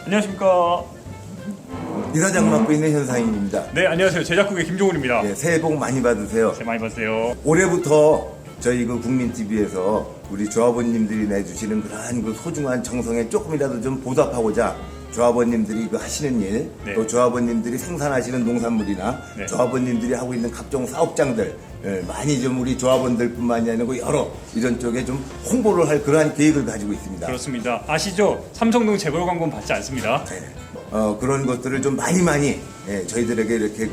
안녕하십니까. 이사장 맡고 있는 현상인입니다. 네, 안녕하세요. 제작국의 김종훈입니다. 네, 새해 복 많이 받으세요. 새해 많이 받으세요. 올해부터 저희 그 국민TV에서 우리 조합원님들이 내주시는 그러한 그 소중한 정성에 조금이라도 좀 보답하고자 조합원님들이 그 하시는 일, 네. 또 조합원님들이 생산하시는 농산물이나 네. 조합원님들이 하고 있는 각종 사업장들 많이 좀 우리 조합원들뿐만이 아니고 여러 이런 쪽에 좀 홍보를 할 그러한 계획을 가지고 있습니다. 그렇습니다. 아시죠? 삼성동 재벌 광고는 받지 않습니다. 네. 그런 것들을 좀 많이 저희들에게 이렇게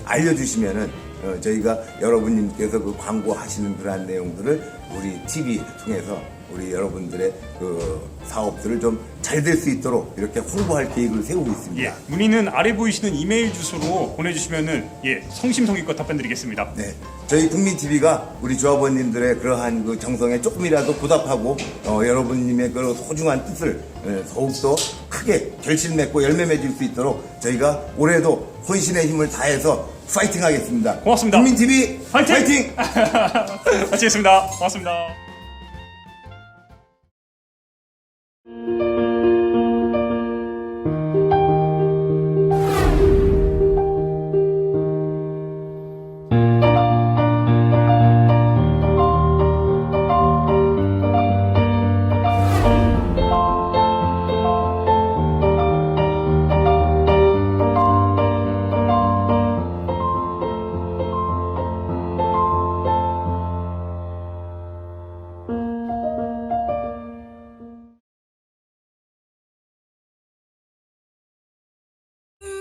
알려주시면은 저희가 여러분님께서 그 광고하시는 그러한 내용들을 우리 TV를 통해서 우리 여러분들의 그 사업들을 좀 잘 될 수 있도록 이렇게 홍보할 계획을 세우고 있습니다. 예, 문의는 아래 보이시는 이메일 주소로 보내주시면은 성심성의껏 답변드리겠습니다. 네, 저희 국민TV가 우리 조합원님들의 그러한 그 정성에 조금이라도 보답하고 여러분님의 그 소중한 뜻을 더욱더 크게 결실 맺고 열매 맺을 수 있도록 저희가 올해도 혼신의 힘을 다해서 파이팅 하겠습니다. 고맙습니다. 국민TV 파이팅! 파이팅! 마치겠습니다. 고맙습니다.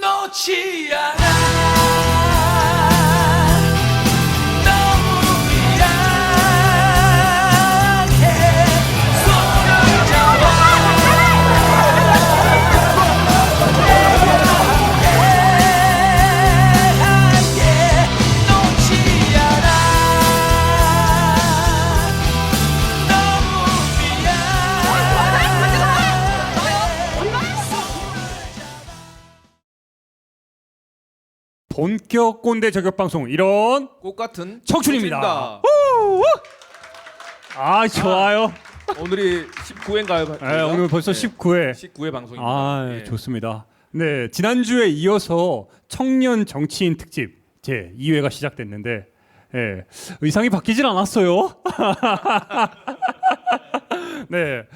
놓지 않아 너무 약해 손을 잡아 놓지 않아 너무 본격 꼰대 저격 방송 이런 꽃 같은 청춘입니다. 아, 좋아요. 오늘이 19회인가요? 네, 오늘 벌써 19회. 19회 방송입니다. 아, 예. 좋습니다. 네, 지난주에 이어서 청년 정치인 특집 제 2회가 시작됐는데 의상이 바뀌질 않았어요. 네,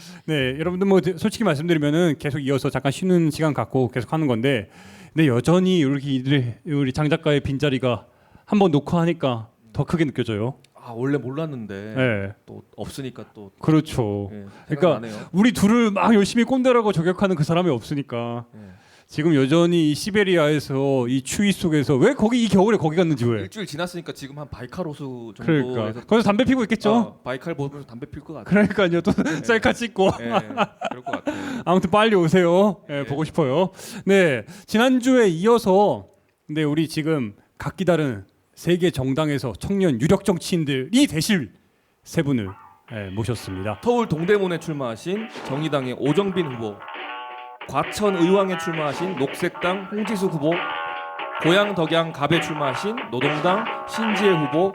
여러분들 뭐 솔직히 말씀드리면은 계속 이어서 잠깐 쉬는 시간 갖고 계속 하는 건데, 근데 여전히 이렇게 우리 장 작가의 빈자리가 한번 놓고 하니까 더 크게 느껴져요. 아, 원래 몰랐는데 네. 또 없으니까 또 그렇죠. 예, 그러니까 생각나네요. 우리 둘을 막 열심히 꼰대라고 저격하는 그 사람이 없으니까 예. 지금 여전히 이 시베리아에서 이 추위 속에서 왜 거기 이 겨울에 거기 갔는지 왜? 일주일 지났으니까 지금 한 바이칼 호수 정도 그러니까 해서 거기서 담배 피고 있겠죠. 바이칼 보면서 담배 필 것 같아요. 그러니까요. 또 셀카 찍고. 예, 그럴 것 같아요. 아무튼 빨리 오세요. 보고 싶어요. 네, 지난주에 이어서 근데 우리 지금 각기 다른 세계 정당에서 청년 유력 정치인들이 되실 세 분을 모셨습니다. 서울 동대문에 출마하신 정의당의 오정빈 후보, 과천 의왕에 출마하신 녹색당 홍지수 후보, 고양 덕양 갑에 출마하신 노동당 신지혜 후보.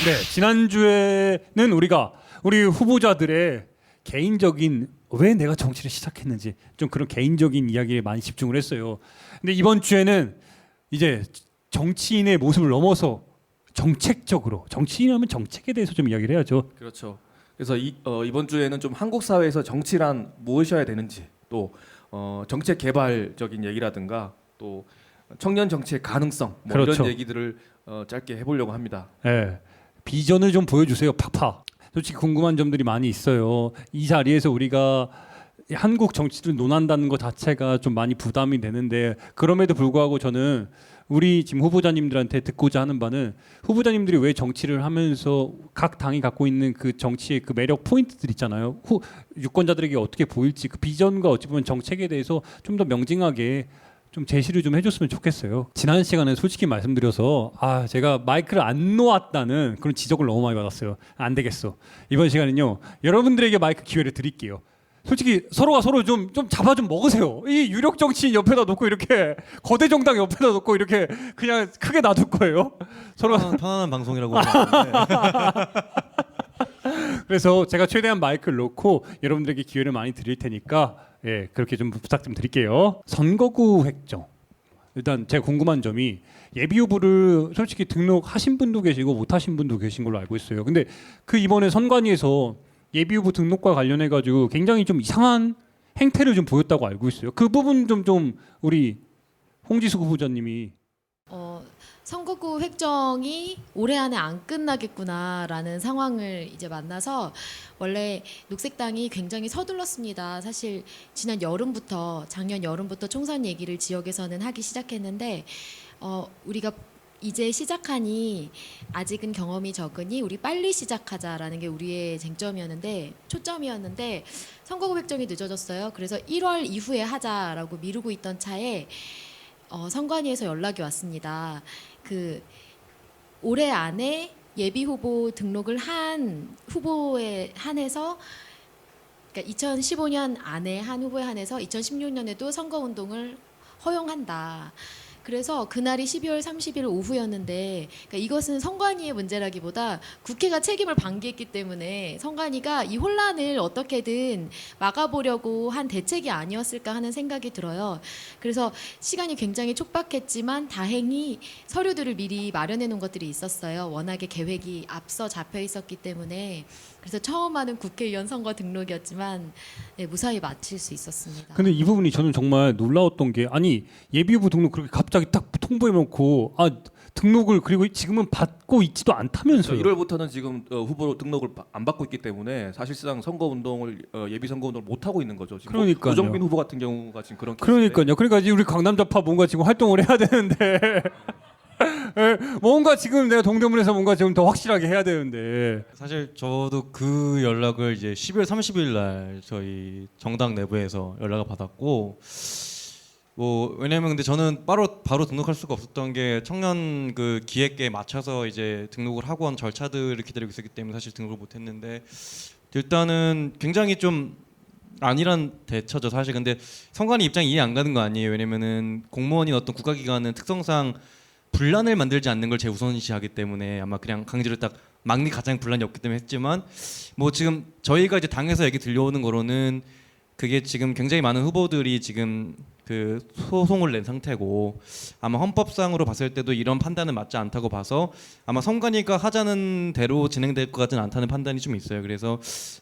네, 지난주에는 우리가 우리 후보자들의 개인적인 왜 내가 정치를 시작했는지 좀 그런 개인적인 이야기에 많이 집중을 했어요. 근데 이번 주에는 이제 정치인의 모습을 넘어서 정책적으로, 정치인이라면 정책에 대해서 좀 이야기를 해야죠. 그렇죠. 그래서 이번 주에는 좀 한국 사회에서 정치란 무엇이어야 되는지, 또 정책 개발적인 얘기라든가 또 청년 정치의 가능성 뭐 그렇죠. 이런 얘기들을 짧게 해보려고 합니다. 네, 비전을 좀 보여주세요. 팍팍. 솔직히 궁금한 점들이 많이 있어요. 이 자리에서 우리가 한국 정치를 논한다는 것 자체가 좀 많이 부담이 되는데, 그럼에도 불구하고 저는 우리 지금 후보자님들한테 듣고자 하는 바는 후보자님들이 왜 정치를 하면서 각 당이 갖고 있는 그 정치의 그 매력 포인트들 있잖아요. 유권자들에게 어떻게 보일지 그 비전과 어찌 보면 정책에 대해서 좀 더 명징하게 좀 제시를 좀 해줬으면 좋겠어요. 지난 시간에 솔직히 말씀드려서 제가 마이크를 안 놓았다는 그런 지적을 너무 많이 받았어요. 안 되겠어. 이번 시간은요, 여러분들에게 마이크 기회를 드릴게요. 솔직히 서로가 서로 좀 잡아 좀 먹으세요. 이 유력 정치인 옆에다 놓고 이렇게 거대 정당 옆에다 놓고 이렇게 그냥 크게 놔둘 거예요. 서로 편안한 방송이라고 생각하는데 그래서 제가 최대한 마이크를 놓고 여러분들에게 기회를 많이 드릴 테니까 예, 그렇게 좀 부탁 좀 드릴게요. 선거구 획정. 일단 제가 궁금한 점이 예비 후보를 솔직히 등록하신 분도 계시고 못하신 분도 계신 걸로 알고 있어요. 근데 그 이번에 선관위에서 예비 후보 등록과 관련해 가지고 굉장히 좀 이상한 행태를 좀 보였다고 알고 있어요. 그 부분 좀 우리 홍지수 후보자님이 선거구 획정이 올해 안에 안 끝나겠구나라는 상황을 이제 만나서 원래 녹색당이 굉장히 서둘렀습니다. 사실 작년 여름부터 총선 얘기를 지역에서는 하기 시작했는데 우리가 이제 시작하니 아직은 경험이 적으니 우리 빨리 시작하자라는 게 우리의 초점이었는데 선거구 획정이 늦어졌어요. 그래서 1월 이후에 하자라고 미루고 있던 차에 선관위에서 연락이 왔습니다. 올해 안에 예비 후보 등록을 한 후보에 한해서, 그러니까 2015년 안에 한 후보에 한해서 2016년에도 선거 운동을 허용한다. 그래서 그날이 12월 30일 오후였는데, 그러니까 이것은 선관위의 문제라기보다 국회가 책임을 방기했기 때문에 선관위가 이 혼란을 어떻게든 막아보려고 한 대책이 아니었을까 하는 생각이 들어요. 그래서 시간이 굉장히 촉박했지만 다행히 서류들을 미리 마련해 놓은 것들이 있었어요. 워낙에 계획이 앞서 잡혀 있었기 때문에. 그래서 처음 하는 국회의원 선거 등록이었지만 네, 무사히 마칠 수 있었습니다. 근데 이 부분이 저는 정말 놀라웠던 게 아니 예비 후보 등록 그렇게 갑자기 딱 통보해 놓고 등록을 그리고 지금은 받고 있지도 않다면서요. 1월부터는 지금 후보 등록을 안 받고 있기 때문에 사실상 선거 운동을 예비 선거 운동을 못 하고 있는 거죠. 지금 그러니까요. 오정빈 후보 같은 경우가 지금 그런 그러니까요. 그러니까 이제 우리 강남좌파 뭔가 지금 활동을 해야 되는데 예, 뭔가 지금 내가 동대문에서 뭔가 지금 더 확실하게 해야 되는데 사실 저도 그 연락을 이제 12월 30일 날 저희 정당 내부에서 연락을 받았고 왜냐면 근데 저는 바로 등록할 수가 없었던 게 청년 그 기획계에 맞춰서 이제 등록을 하고 한 절차들을 기다리고 있었기 때문에 사실 등록을 못 했는데 일단은 굉장히 좀 아니란 대처죠 사실. 근데 선관위 입장이 이해 안 가는 거 아니에요. 왜냐면은 공무원인 어떤 국가기관은 특성상 분란을 만들지 않는 걸 제우선시하기 때문에 아마 그냥 강제로 딱 막니 가장 분란이 없기 때문에 했지만 지금 저희가 이제 당에서 얘기 들려오는 거로는 그게 지금 굉장히 많은 후보들이 지금 그 소송을 낸 상태고 아마 헌법상으로 봤을 때도 이런 판단은 맞지 않다고 봐서 아마 선관위가 하자는 대로 진행될 것 같지는 않다는 판단이 좀 있어요. 그래서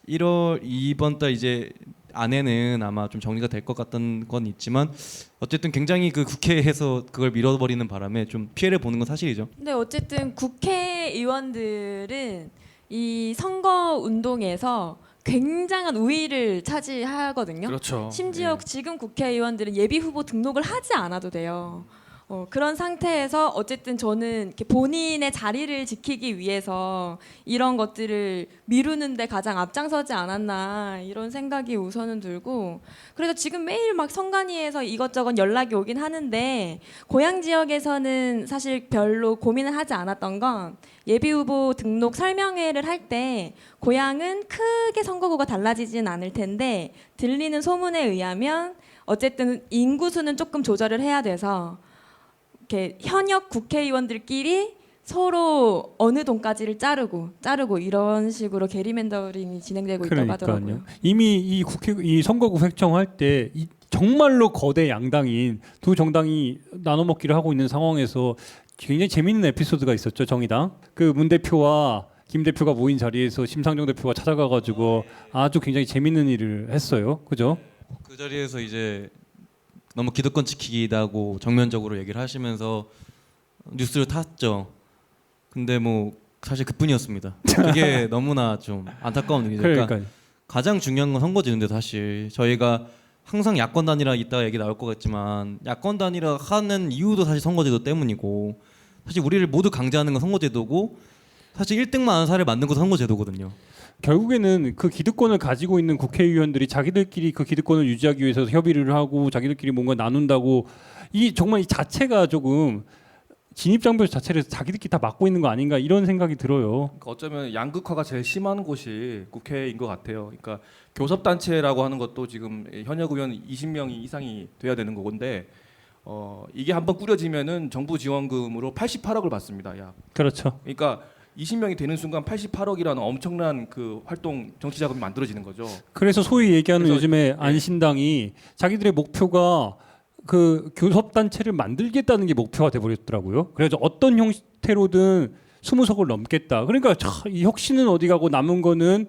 1월 이번 달 이제 안에는 아마 좀 정리가 될 것 같던 건 있지만 어쨌든 굉장히 그 국회에서 그걸 밀어버리는 바람에 좀 피해를 보는 건 사실이죠. 근데 어쨌든 국회의원들은 이 선거 운동에서 굉장한 우위를 차지하거든요. 그렇죠. 심지어 지금 국회의원들은 예비 후보 등록을 하지 않아도 돼요. 그런 상태에서 어쨌든 저는 이렇게 본인의 자리를 지키기 위해서 이런 것들을 미루는데 가장 앞장서지 않았나 이런 생각이 우선은 들고, 그래서 지금 매일 막 선관위에서 이것저것 연락이 오긴 하는데 고향 지역에서는 사실 별로 고민을 하지 않았던 건 예비 후보 등록 설명회를 할 때 고향은 크게 선거구가 달라지진 않을 텐데 들리는 소문에 의하면 어쨌든 인구수는 조금 조절을 해야 돼서 이렇게 현역 국회의원들끼리 서로 어느 동까지를 자르고 이런 식으로 게리맨더링이 진행되고 있다고 하더라고요. 이미 이 선거구 획정할 때 정말로 거대 양당인 두 정당이 나눠먹기를 하고 있는 상황에서 굉장히 재밌는 에피소드가 있었죠. 정의당 그 문 대표와 김 대표가 모인 자리에서 심상정 대표가 찾아가가지고 아주 굉장히 재밌는 일을 했어요. 그죠? 그 자리에서 이제 너무 기득권 지키기다고 정면적으로 얘기를 하시면서 뉴스를 탔죠. 근데 사실 그뿐이었습니다. 그게 너무나 좀 안타까운 일이죠. 그러니까 가장 중요한 건 선거제인데 사실 저희가 항상 야권 단일화 이따가 얘기 나올 것 같지만 야권 단일화 하는 이유도 사실 선거제도 때문이고 사실 우리를 모두 강제하는 건 선거제도고 사실 1등만 하는 사례를 만든 것도 선거제도거든요. 결국에는 그 기득권을 가지고 있는 국회의원들이 자기들끼리 그 기득권을 유지하기 위해서 협의를 하고 자기들끼리 뭔가 나눈다고 정말 이 자체가 조금 진입장벽 자체를 자기들끼리 다 막고 있는 거 아닌가 이런 생각이 들어요. 그러니까 어쩌면 양극화가 제일 심한 곳이 국회인 것 같아요. 그러니까 교섭단체라고 하는 것도 지금 현역 의원 20명 이상이 돼야 되는 건데 이게 한번 꾸려지면은 정부 지원금으로 88억을 받습니다. 약. 그렇죠. 그러니까 20명이 되는 순간 88억이라는 엄청난 그 활동 정치 자금이 만들어지는 거죠. 그래서 소위 얘기하는 그래서- 요즘에 안신당이 자기들의 목표가 그 교섭단체를 만들겠다는 게 목표가 돼버렸더라고요. 그래서 어떤 형태로든 20석을 넘겠다. 그러니까 이 혁신은 어디 가고 남은 거는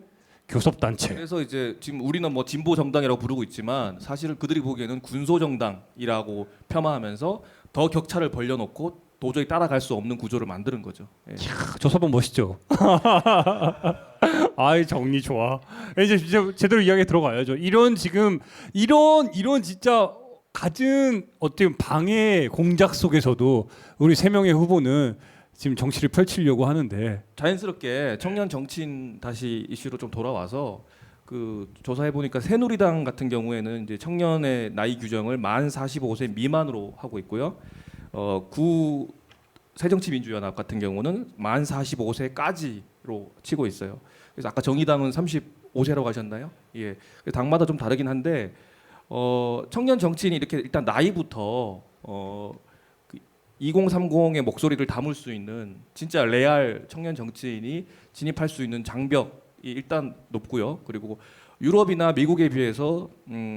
교섭단체. 그래서 이제 지금 우리는 뭐 진보 정당이라고 부르고 있지만 사실 그들이 보기에는 군소 정당이라고 폄하하면서 더 격차를 벌려놓고 도저히 따라갈 수 없는 구조를 만드는 거죠. 예. 저 서방 멋있죠. 아이 정리 좋아. 이제 제대로 이야기 들어가야죠. 이런 지금 이런 진짜 갖은 어떻게 보면 방해 공작 속에서도 우리 세 명의 후보는 지금 정치를 펼치려고 하는데 자연스럽게 청년 정치인 다시 이슈로 좀 돌아와서 그 조사해 보니까 새누리당 같은 경우에는 이제 청년의 나이 규정을 만 45세 미만으로 하고 있고요. 구 새정치민주연합 같은 경우는 만 45세까지로 치고 있어요. 그래서 아까 정의당은 35세라고 하셨나요? 예. 당마다 좀 다르긴 한데 청년 정치인이 이렇게 일단 나이부터 2030의 목소리를 담을 수 있는 진짜 레알 청년 정치인이 진입할 수 있는 장벽이 일단 높고요. 그리고 유럽이나 미국에 비해서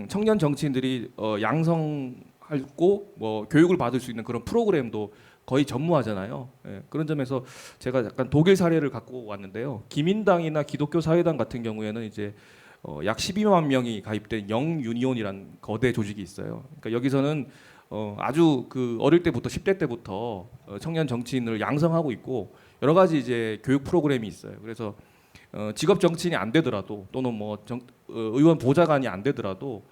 청년 정치인들이 양성하고 뭐 교육을 받을 수 있는 그런 프로그램도 거의 전무하잖아요. 예, 그런 점에서 제가 약간 독일 사례를 갖고 왔는데요. 기민당이나 기독교 사회당 같은 경우에는 이제 약 12만 명이 가입된 영 유니온이라는 거대 조직이 있어요. 그러니까 여기서는 아주 그 어릴 때부터 10대 때부터 청년 정치인을 양성하고 있고 여러 가지 이제 교육 프로그램이 있어요. 그래서 직업 정치인이 안 되더라도 또는 뭐 의원 보좌관이 안 되더라도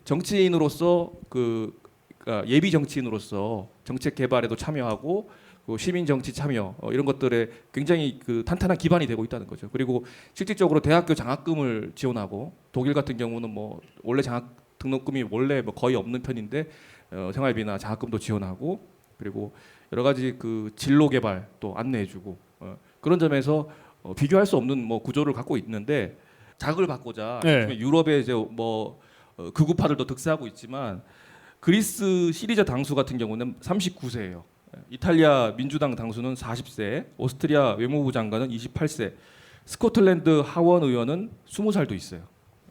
정치인으로서 그러니까 예비 정치인으로서 정책 개발에도 참여하고 시민 정치 참여 이런 것들에 굉장히 그 탄탄한 기반이 되고 있다는 거죠. 그리고 실질적으로 대학교 장학금을 지원하고 독일 같은 경우는 뭐 원래 장학 등록금이 원래 뭐 거의 없는 편인데 생활비나 장학금도 지원하고 그리고 여러 가지 그 진로 개발 또 안내해주고 그런 점에서 비교할 수 없는 뭐 구조를 갖고 있는데 자극을 받고자 네. 요즘에 유럽의 이제 뭐 극우파들도 득세하고 있지만 그리스 시리자 당수 같은 경우는 39세예요. 이탈리아 민주당 당수는 40세, 오스트리아 외무부 장관은 28세, 스코틀랜드 하원 의원은 20살도 있어요.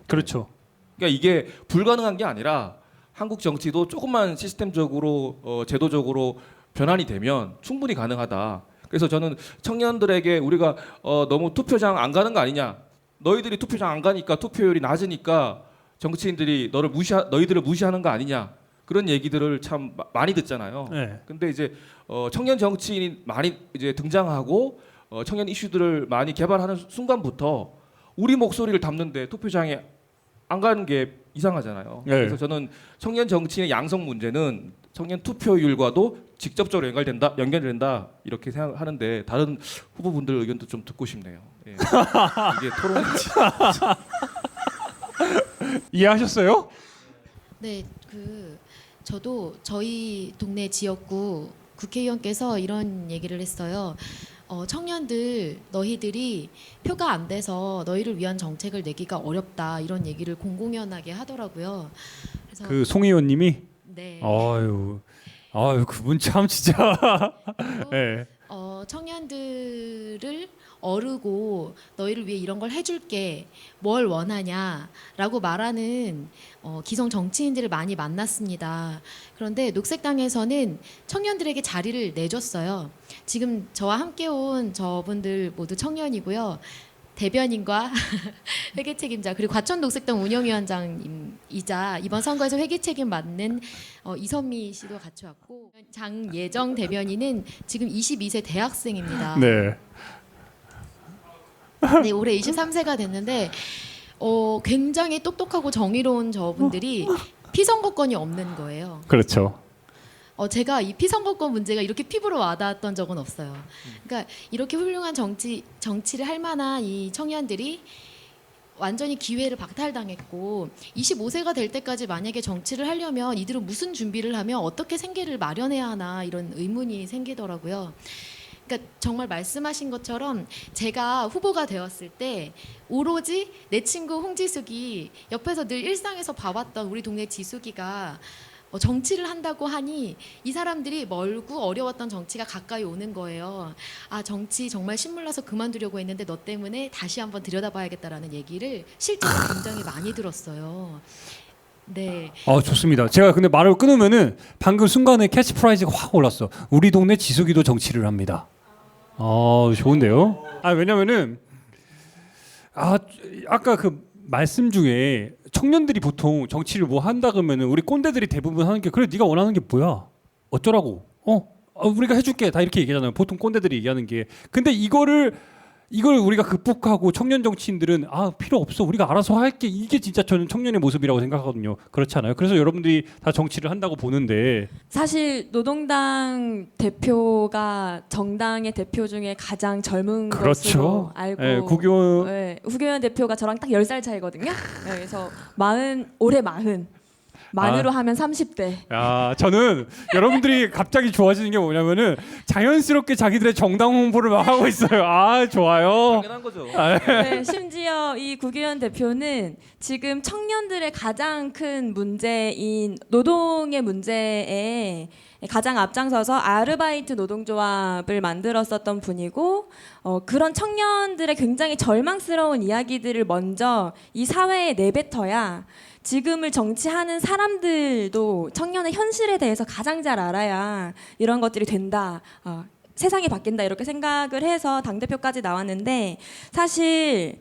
그렇죠. 그러니까 이게 불가능한 게 아니라 한국 정치도 조금만 시스템적으로 제도적으로 변환이 되면 충분히 가능하다. 그래서 저는 청년들에게 우리가 너무 투표장 안 가는 거 아니냐? 너희들이 투표장 안 가니까 투표율이 낮으니까 정치인들이 너희들을 무시하는 거 아니냐? 그런 얘기들을 참 많이 듣잖아요. 네. 근데 이제 청년 정치인이 많이 이제 등장하고 청년 이슈들을 많이 개발하는 순간부터 우리 목소리를 담는데 투표장에 안 가는 게 이상하잖아요. 네. 그래서 저는 청년 정치인의 양성 문제는 청년 투표율과도 직접적으로 연결된다 이렇게 생각하는데 다른 후보분들 의견도 좀 듣고 싶네요. 예. 이게 토론인지. 이해하셨어요? 네, 저도 저희 동네 지역구 국회의원께서 이런 얘기를 했어요. 청년들 너희들이 표가 안 돼서 너희를 위한 정책을 내기가 어렵다 이런 얘기를 공공연하게 하더라고요. 그래서 그 송 의원님이 네. 아유 그분 참 진짜 그리고 네. 청년들을 어르고 너희를 위해 이런 걸 해줄게 뭘 원하냐라고 말하는 기성 정치인들을 많이 만났습니다. 그런데 녹색당에서는 청년들에게 자리를 내줬어요. 지금 저와 함께 온 저분들 모두 청년이고요. 대변인과 회계 책임자 그리고 과천 녹색당 운영위원장이자 이번 선거에서 회계 책임 맡는 이선미 씨도 같이 왔고 장예정 대변인은 지금 22세 대학생입니다. 네. 네, 올해 23세가 됐는데 굉장히 똑똑하고 정의로운 저분들이 피선거권이 없는 거예요. 그렇죠. 제가 이 피선거권 문제가 이렇게 피부로 와닿았던 적은 없어요. 그러니까 이렇게 훌륭한 정치를 할 만한 이 청년들이 완전히 기회를 박탈당했고 25세가 될 때까지 만약에 정치를 하려면 이들은 무슨 준비를 하며 어떻게 생계를 마련해야 하나 이런 의문이 생기더라고요. 그러니까 정말 말씀하신 것처럼 제가 후보가 되었을 때 오로지 내 친구 홍지숙이 옆에서 늘 일상에서 봐왔던 우리 동네 지숙이가 정치를 한다고 하니 이 사람들이 멀고 어려웠던 정치가 가까이 오는 거예요. 아, 정치 정말 신물나서 그만두려고 했는데 너 때문에 다시 한번 들여다봐야겠다라는 얘기를 실제로 굉장히 많이 들었어요. 네. 좋습니다. 제가 근데 말을 끊으면은 방금 순간에 캐치프라이즈가 확 올랐어. 우리 동네 지숙이도 정치를 합니다. 좋은데요? 왜냐면은 아까 그 말씀 중에 청년들이 보통 정치를 뭐 한다 그러면은 우리 꼰대들이 대부분 하는 게 그래 네가 원하는 게 뭐야? 어쩌라고? 우리가 해줄게 다 이렇게 얘기하잖아요. 보통 꼰대들이 얘기하는 게. 근데 이걸 우리가 극복하고 청년 정치인들은 필요 없어 우리가 알아서 할게 이게 진짜 저는 청년의 모습이라고 생각하거든요. 그렇지 않아요? 그래서 여러분들이 다 정치를 한다고 보는데 사실 노동당 대표가 정당의 대표 중에 가장 젊은 것으로 그렇죠. 알고 네, 국회의원 네, 국회의원 대표가 저랑 딱 10살 차이거든요. 네, 그래서 올해 40 만으로 하면 30대. 저는 여러분들이 갑자기 좋아지는 게 뭐냐면은 자연스럽게 자기들의 정당 홍보를 막 하고 있어요. 좋아요. 당연한 거죠. 네, 심지어 이 국회의원 대표는 지금 청년들의 가장 큰 문제인 노동의 문제에 가장 앞장서서 아르바이트 노동조합을 만들었었던 분이고 그런 청년들의 굉장히 절망스러운 이야기들을 먼저 이 사회에 내뱉어야 지금을 정치하는 사람들도 청년의 현실에 대해서 가장 잘 알아야 이런 것들이 된다. 세상이 바뀐다 이렇게 생각을 해서 당대표까지 나왔는데 사실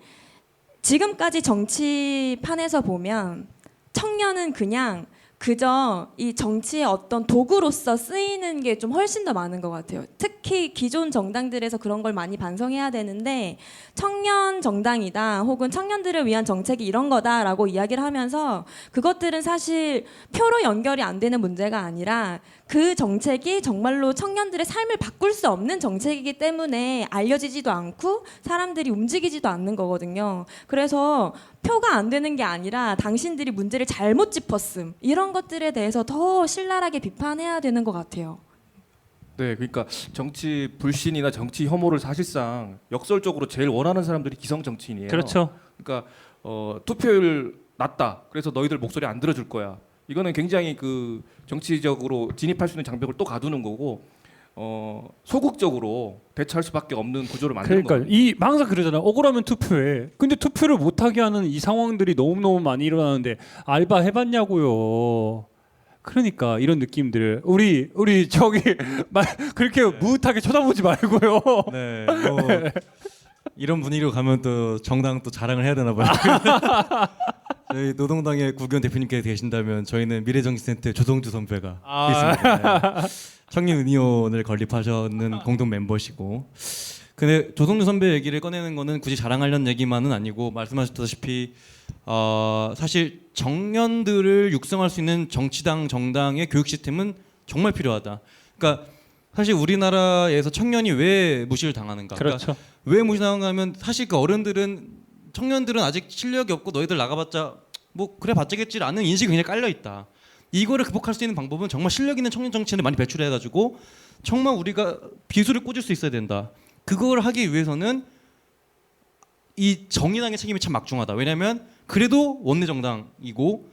지금까지 정치판에서 보면 청년은 그저 이 정치의 어떤 도구로서 쓰이는 게 좀 훨씬 더 많은 것 같아요. 특히 기존 정당들에서 그런 걸 많이 반성해야 되는데 청년 정당이다 혹은 청년들을 위한 정책이 이런 거다라고 이야기를 하면서 그것들은 사실 표로 연결이 안 되는 문제가 아니라 그 정책이 정말로 청년들의 삶을 바꿀 수 없는 정책이기 때문에 알려지지도 않고 사람들이 움직이지도 않는 거거든요. 그래서 표가 안 되는 게 아니라 당신들이 문제를 잘못 짚었음 이런 것들에 대해서 더 신랄하게 비판해야 되는 것 같아요. 네, 그러니까 정치 불신이나 정치 혐오를 사실상 역설적으로 제일 원하는 사람들이 기성 정치인이에요. 그렇죠. 그러니까 투표율 낮다. 그래서 너희들 목소리 안 들어줄 거야. 이거는 굉장히 그 정치적으로 진입할 수 있는 장벽을 또 가두는 거고 소극적으로 대처할 수밖에 없는 구조를 만드는 거예요. 그러니까 항상 그러잖아요. 억울하면 투표해. 근데 투표를 못하게 하는 이 상황들이 너무너무 많이 일어나는데 알바 해봤냐고요. 그러니까 이런 느낌들 우리 저기 그렇게 무릇하게 쳐다보지 말고요. 네. 이런 분위기로 가면 또 정당 또 자랑을 해야 되나 봐요. 저희 노동당의 국회의원 대표님께서 계신다면 저희는 미래정치센터 조성주 선배가 있습니다. 네. 청년의원을 건립하셨는 공동 멤버시고. 근데 조성주 선배 얘기를 꺼내는 거는 굳이 자랑하려는 얘기만은 아니고 말씀하셨다시피 사실 청년들을 육성할 수 있는 정당의 교육 시스템은 정말 필요하다. 그러니까 사실 우리나라에서 청년이 왜 무시를 당하는가? 그렇죠. 그러니까 왜 무시당하는가 하면 사실 그 청년들은 아직 실력이 없고 너희들 나가봤자 뭐 그래 봤자겠지라는 인식이 굉장히 깔려 있다. 이거를 극복할 수 있는 방법은 정말 실력 있는 청년 정치인을 많이 배출해가지고 정말 우리가 비수를 꽂을 수 있어야 된다. 그걸 하기 위해서는 이 정의당의 책임이 참 막중하다. 왜냐하면 그래도 원내 정당이고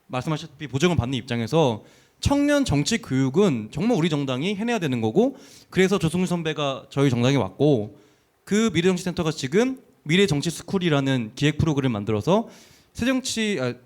말씀하셨다시피 보정을 받는 입장에서 청년 정치 교육은 정말 우리 정당이 해내야 되는 거고 그래서 조승우 선배가 저희 정당에 왔고 그 미래정치센터가 지금 미래정치스쿨이라는 기획 프로그램을 만들어서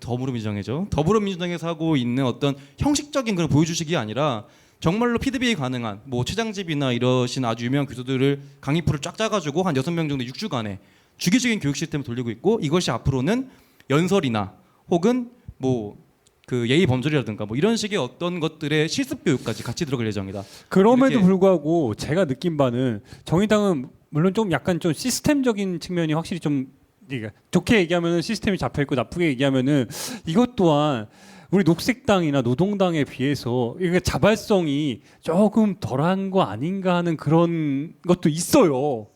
더불어민주당에서 하고 있는 어떤 형식적인 그런 보여주식이 아니라 정말로 피드백이 가능한 뭐 최장집이나 이러신 아주 유명한 교수들을 강의 프로를 쫙 짜가지고 한 6명 정도 6주간에 주기적인 교육 시스템을 돌리고 있고 이것이 앞으로는 연설이나 혹은 뭐 그 예의 범절이라든가 뭐 이런 식의 어떤 것들의 실습 교육까지 같이 들어갈 예정이다. 그럼에도 이렇게 불구하고 제가 느낀 바는 정의당은 물론 좀 약간 좀 시스템적인 측면이 확실히 좀 좋게 얘기하면은 시스템이 잡혀 있고 나쁘게 얘기하면은 이것 또한 우리 녹색당이나 노동당에 비해서 이게 자발성이 조금 덜한 거 아닌가 하는 그런 것도 있어요.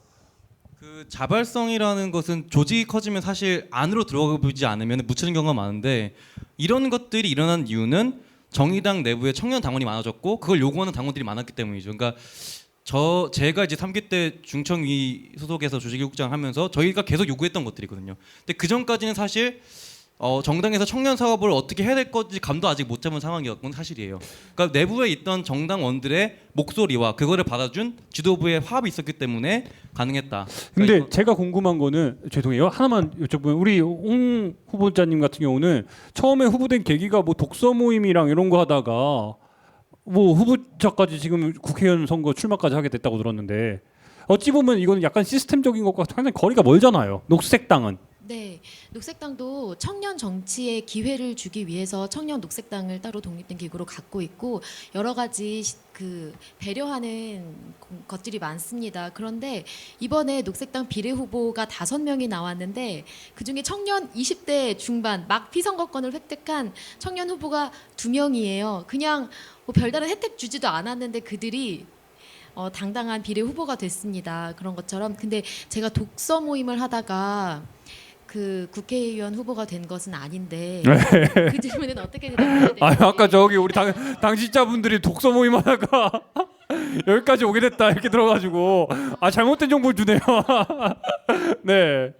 그 자발성이라는 것은 조직이 커지면 사실 안으로 들어가 보지 않으면 묻히는 경우가 많은데 이런 것들이 일어난 이유는 정의당 내부에 청년 당원이 많아졌고 그걸 요구하는 당원들이 많았기 때문이죠. 그러니까 제가 이제 3기 때 중청위 소속에서 조직일국장 하면서 저희가 계속 요구했던 것들이거든요. 근데 그 전까지는 사실 정당에서 청년 사업을 어떻게 해야 될 건지 감도 아직 못 잡은 상황이었건 사실이에요. 그러니까 내부에 있던 정당원들의 목소리와 그거를 받아준 지도부의 화합이 있었기 때문에 가능했다. 근데 그러니까 제가 궁금한 거는 죄송해요. 하나만 여쭤보면 우리 홍 후보자님 같은 경우는 처음에 후보된 계기가 뭐 독서 모임이랑 이런 거 하다가 뭐 후보자까지 지금 국회의원 선거 출마까지 하게 됐다고 들었는데 어찌 보면 이거는 약간 시스템적인 것과 상당히 거리가 멀잖아요. 녹색당은. 네, 녹색당도 청년 정치에 기회를 주기 위해서 청년 녹색당을 따로 독립된 기구로 갖고 있고 여러 가지 그 배려하는 것들이 많습니다. 그런데 이번에 녹색당 비례 후보가 5명이 나왔는데 그중에 청년 20대 중반 막 피선거권을 획득한 청년 후보가 2명이에요. 그냥 뭐 별다른 혜택 주지도 않았는데 그들이 당당한 비례 후보가 됐습니다. 그런 것처럼. 근데 제가 독서 모임을 하다가 그 국회의원 후보가 된 것은 아닌데 그 질문은 어떻게 대답해야 될지. 아까 저기 우리 당직자분들이 독서 모임 하다가 여기까지 오게 됐다 이렇게 들어가지고 잘못된 정보를 주네요. 네.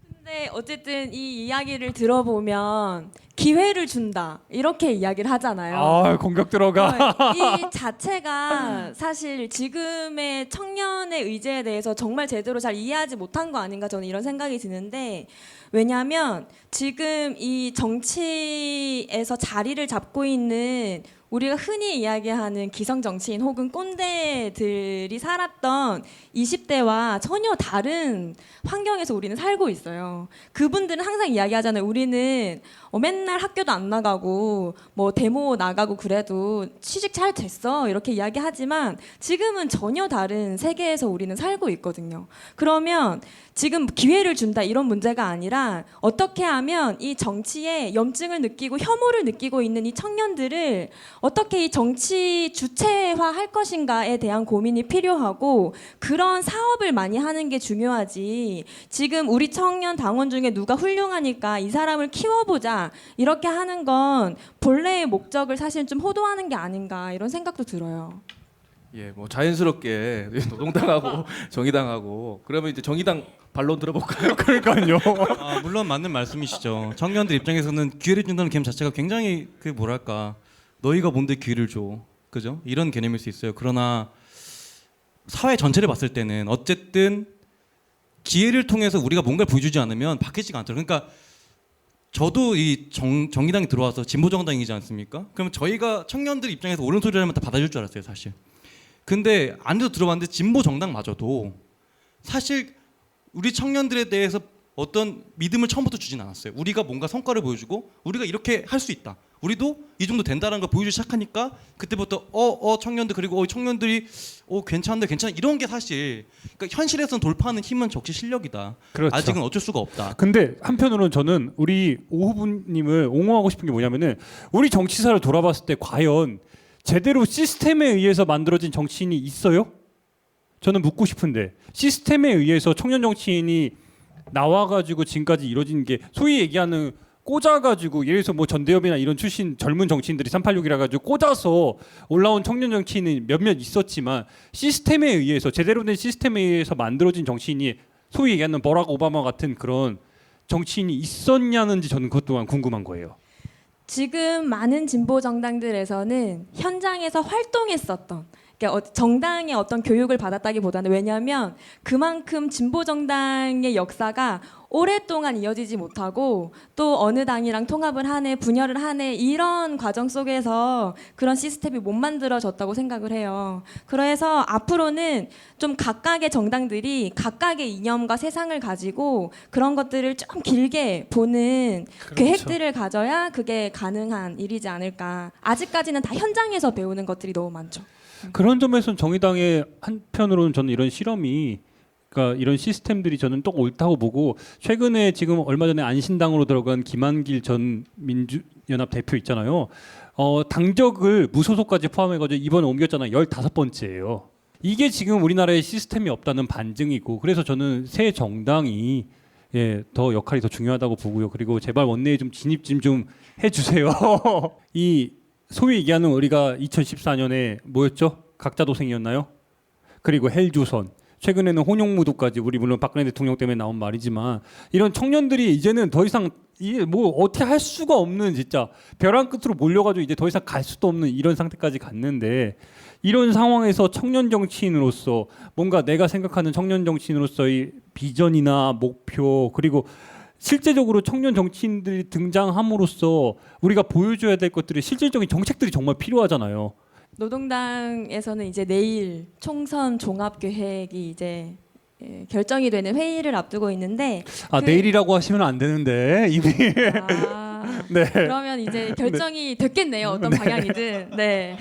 근데 어쨌든 이 이야기를 들어보면 기회를 준다 이렇게 이야기를 하잖아요. 공격 들어가. 이 자체가 사실 지금의 청년의 의제에 대해서 정말 제대로 잘 이해하지 못한 거 아닌가 저는 이런 생각이 드는데 왜냐하면 지금 이 정치에서 자리를 잡고 있는 우리가 흔히 이야기하는 기성 정치인 혹은 꼰대들이 살았던 20대와 전혀 다른 환경에서 우리는 살고 있어요. 그분들은 항상 이야기하잖아요. 우리는 맨날 학교도 안 나가고 뭐 데모 나가고 그래도 취직 잘 됐어 이렇게 이야기하지만 지금은 전혀 다른 세계에서 우리는 살고 있거든요. 그러면 지금 기회를 준다 이런 문제가 아니라 어떻게 하면 이 정치에 염증을 느끼고 혐오를 느끼고 있는 이 청년들을 어떻게 이 정치 주체화할 것인가에 대한 고민이 필요하고 그런 사업을 많이 하는 게 중요하지. 지금 우리 청년 당원 중에 누가 훌륭하니까 이 사람을 키워보자 이렇게 하는 건 본래의 목적을 사실 좀 호도하는 게 아닌가 이런 생각도 들어요. 예, 뭐 자연스럽게 노동당하고 정의당하고 그러면 이제 정의당 반론 들어볼까요? 그러니까요. 물론 맞는 말씀이시죠. 청년들 입장에서는 기회를 준다는 개념 자체가 굉장히 그 뭐랄까 너희가 뭔데 기회를 줘, 그죠? 이런 개념일 수 있어요. 그러나 사회 전체를 봤을 때는 어쨌든 기회를 통해서 우리가 뭔가를 보여주지 않으면 바뀌지가 않더라고요. 그러니까 저도 이 정의당에 들어와서 진보 정당이지 않습니까? 그러면 저희가 청년들 입장에서 옳은 소리를 하면 다 받아줄 줄 알았어요, 사실. 근데 안에서 들어봤는데 진보 정당마저도 사실 우리 청년들에 대해서 어떤 믿음을 처음부터 주진 않았어요. 우리가 뭔가 성과를 보여주고 우리가 이렇게 할 수 있다. 우리도 이 정도 된다는 걸 보여주기 시작하니까 그때부터 청년들 그리고 청년들이 괜찮네 이런 게 사실 그러니까 현실에서는 돌파하는 힘은 적시 실력이다. 그렇죠. 아직은 어쩔 수가 없다. 근데 한편으로는 저는 우리 오 후보님을 옹호하고 싶은 게 뭐냐면은 우리 정치사를 돌아봤을 때 과연 제대로 시스템에 의해서 만들어진 정치인이 있어요? 저는 묻고 싶은데 시스템에 의해서 청년 정치인이 나와가지고 지금까지 이루어진 게 소위 얘기하는 꽂아가지고 예를 들어서 뭐 전대협이나 이런 출신 젊은 정치인들이 386이라 가지고 꽂아서 올라온 청년 정치인이 몇몇 있었지만 시스템에 의해서 제대로 된 시스템에 의해서 만들어진 정치인이 소위 얘기하는 버락 오바마 같은 그런 정치인이 있었냐는지 저는 그것 또한 궁금한 거예요. 지금 많은 진보 정당들에서는 현장에서 활동했었던 그러니까 정당의 어떤 교육을 받았다기보다는 왜냐하면 그만큼 진보 정당의 역사가 오랫동안 이어지지 못하고 또 어느 당이랑 통합을 하네 분열을 하네 이런 과정 속에서 그런 시스템이 못 만들어졌다고 생각을 해요. 그래서 앞으로는 좀 각각의 정당들이 각각의 이념과 세상을 가지고 그런 것들을 좀 길게 보는 그렇죠. 계획들을 가져야 그게 가능한 일이지 않을까. 아직까지는 다 현장에서 배우는 것들이 너무 많죠. 그런 점에서는 정의당의 한편으로는 저는 이런 실험이 그러니까 이런 시스템들이 저는 또 옳다고 보고 최근에 지금 얼마 전에 안신당으로 들어간 김한길 전 민주연합 대표 있잖아요. 당적을 무소속까지 포함해가지고 이번에 옮겼잖아요. 15번째예요. 이게 지금 우리나라에 시스템이 없다는 반증이고 그래서 저는 새 정당이 더 역할이 더 중요하다고 보고요. 그리고 제발 원내에 좀 진입 좀 해주세요. 이 소위 얘기하는 우리가 2014년에 뭐였죠? 각자도생이었나요? 그리고 헬조선 최근에는 혼용무도까지 우리 물론 박근혜 대통령 때문에 나온 말이지만 이런 청년들이 이제는 더 이상 이게 뭐 어떻게 할 수가 없는 진짜 벼랑 끝으로 몰려가지고 이제 더 이상 갈 수도 없는 이런 상태까지 갔는데 이런 상황에서 청년 정치인으로서 뭔가 내가 생각하는 청년 정치인으로서의 비전이나 목표 그리고 실제적으로 청년 정치인들이 등장함으로써 우리가 보여줘야 될 것들이 실질적인 정책들이 정말 필요하잖아요. 노동당에서는 이제 내일 총선 종합 계획이 이제 결정이 되는 회의를 앞두고 있는데 내일이라고 하시면 안 되는데 이미 네. 그러면 이제 결정이 됐겠네요. 어떤 방향이든. 네.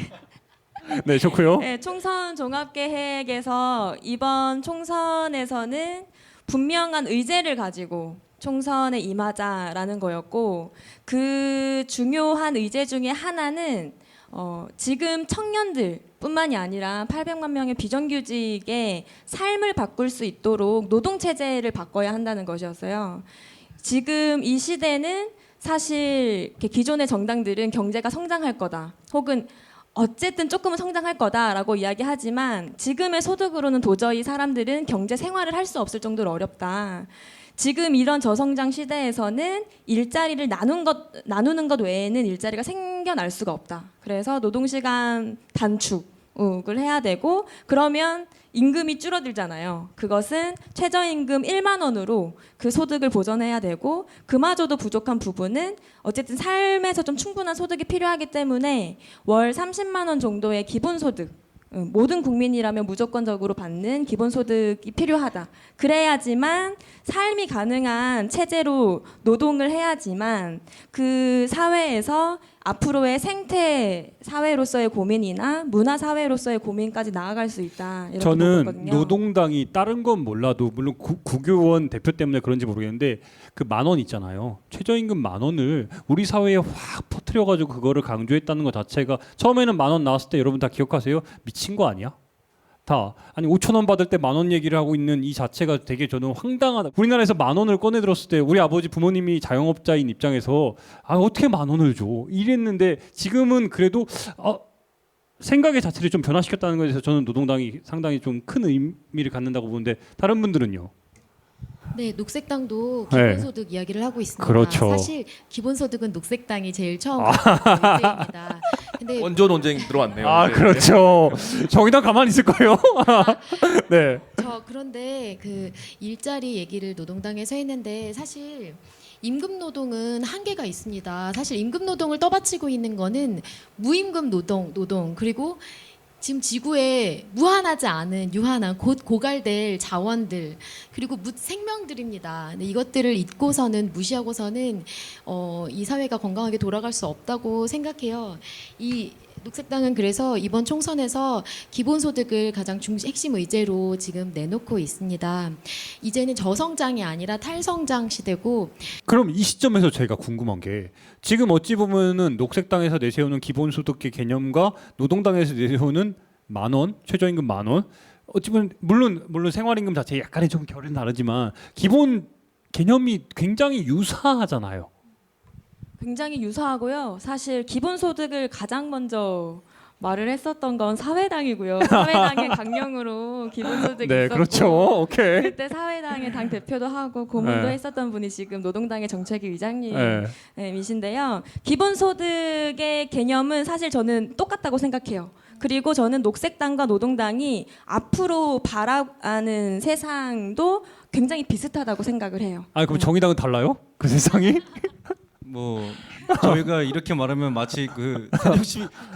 네, 좋고요. 네, 총선 종합 계획에서 이번 총선에서는 분명한 의제를 가지고 총선에 임하자라는 거였고 그 중요한 의제 중에 하나는 지금 청년들뿐만이 아니라 800만 명의 비정규직의 삶을 바꿀 수 있도록 노동 체제를 바꿔야 한다는 것이었어요. 지금 이 시대는 사실 기존의 정당들은 경제가 성장할 거다, 혹은 어쨌든 조금은 성장할 거다라고 이야기하지만 지금의 소득으로는 도저히 사람들은 경제 생활을 할 수 없을 정도로 어렵다. 지금 이런 저성장 시대에서는 일자리를 나누는 것 외에는 일자리가 생겨날 수가 없다. 그래서 노동시간 단축을 해야 되고 그러면 임금이 줄어들잖아요. 그것은 최저임금 1만 원으로 그 소득을 보전해야 되고 그마저도 부족한 부분은 어쨌든 삶에서 좀 충분한 소득이 필요하기 때문에 월 30만 원 정도의 기본소득, 모든 국민이라면 무조건적으로 받는 기본소득이 필요하다. 그래야지만 삶이 가능한 체제로 노동을 해야지만 그 사회에서 앞으로의 생태 사회로서의 고민이나 문화 사회로서의 고민까지 나아갈 수 있다. 이렇게 보고 저는 있거든요. 노동당이 다른 건 몰라도 물론 국교원 대표 때문에 그런지 모르겠는데 그 10,000원 있잖아요. 최저임금 10,000원을 우리 사회에 확 퍼뜨려가지고 그거를 강조했다는 것 자체가 처음에는 10,000원 나왔을 때 여러분 다 기억하세요? 미친 거 아니야? 다 아니 5,000원 받을 때 10,000원 얘기를 하고 있는 이 자체가 되게 저는 황당하다. 우리나라에서 10,000원을 꺼내 들었을 때 우리 아버지 부모님이 자영업자인 입장에서 어떻게 10,000원을 줘 이랬는데 지금은 그래도 생각의 자체를 좀 변화시켰다는 것에 대해서 저는 노동당이 상당히 좀 큰 의미를 갖는다고 보는데 다른 분들은요? 네, 녹색당도 네. 기본소득 이야기를 하고 있습니다. 그렇죠. 사실 기본소득은 녹색당이 제일 처음 문제입니다. 근데 원조 논쟁 들어왔네요. 네. 그렇죠. 정의당 가만히 있을 거예요. 네. 그런데 그 일자리 얘기를 노동당에서 했는데 사실 임금 노동은 한계가 있습니다. 사실 임금 노동을 떠받치고 있는 거는 무임금 노동 그리고 지금 지구에 무한하지 않은 유한한 곧 고갈될 자원들 그리고 생명들입니다. 근데 이것들을 잊고서는 무시하고서는 이 사회가 건강하게 돌아갈 수 없다고 생각해요. 이 녹색당은 그래서 이번 총선에서 기본소득을 가장 핵심 의제로 지금 내놓고 있습니다. 이제는 저성장이 아니라 탈성장 시대고 그럼 이 시점에서 제가 궁금한 게 지금 어찌 보면은 녹색당에서 내세우는 기본소득의 개념과 노동당에서 내세우는 10,000원, 최저임금 10,000원 어찌 보면 물론 생활임금 자체 약간의 좀 결은 다르지만 기본 개념이 굉장히 유사하잖아요. 굉장히 유사하고요. 사실 기본소득을 가장 먼저 말을 했었던 건 사회당이고요. 사회당의 강령으로 기본소득이 네, 있었고 그렇죠. 오케이. 그때 사회당의 당 대표도 하고 고문도 네. 했었던 분이 지금 노동당의 정책위 네. 위장님이신데요. 기본소득의 개념은 사실 저는 똑같다고 생각해요. 그리고 저는 녹색당과 노동당이 앞으로 바라는 세상도 굉장히 비슷하다고 생각을 해요. 그럼 정의당은 달라요? 그 세상이? 뭐 저희가 이렇게 말하면 마치 그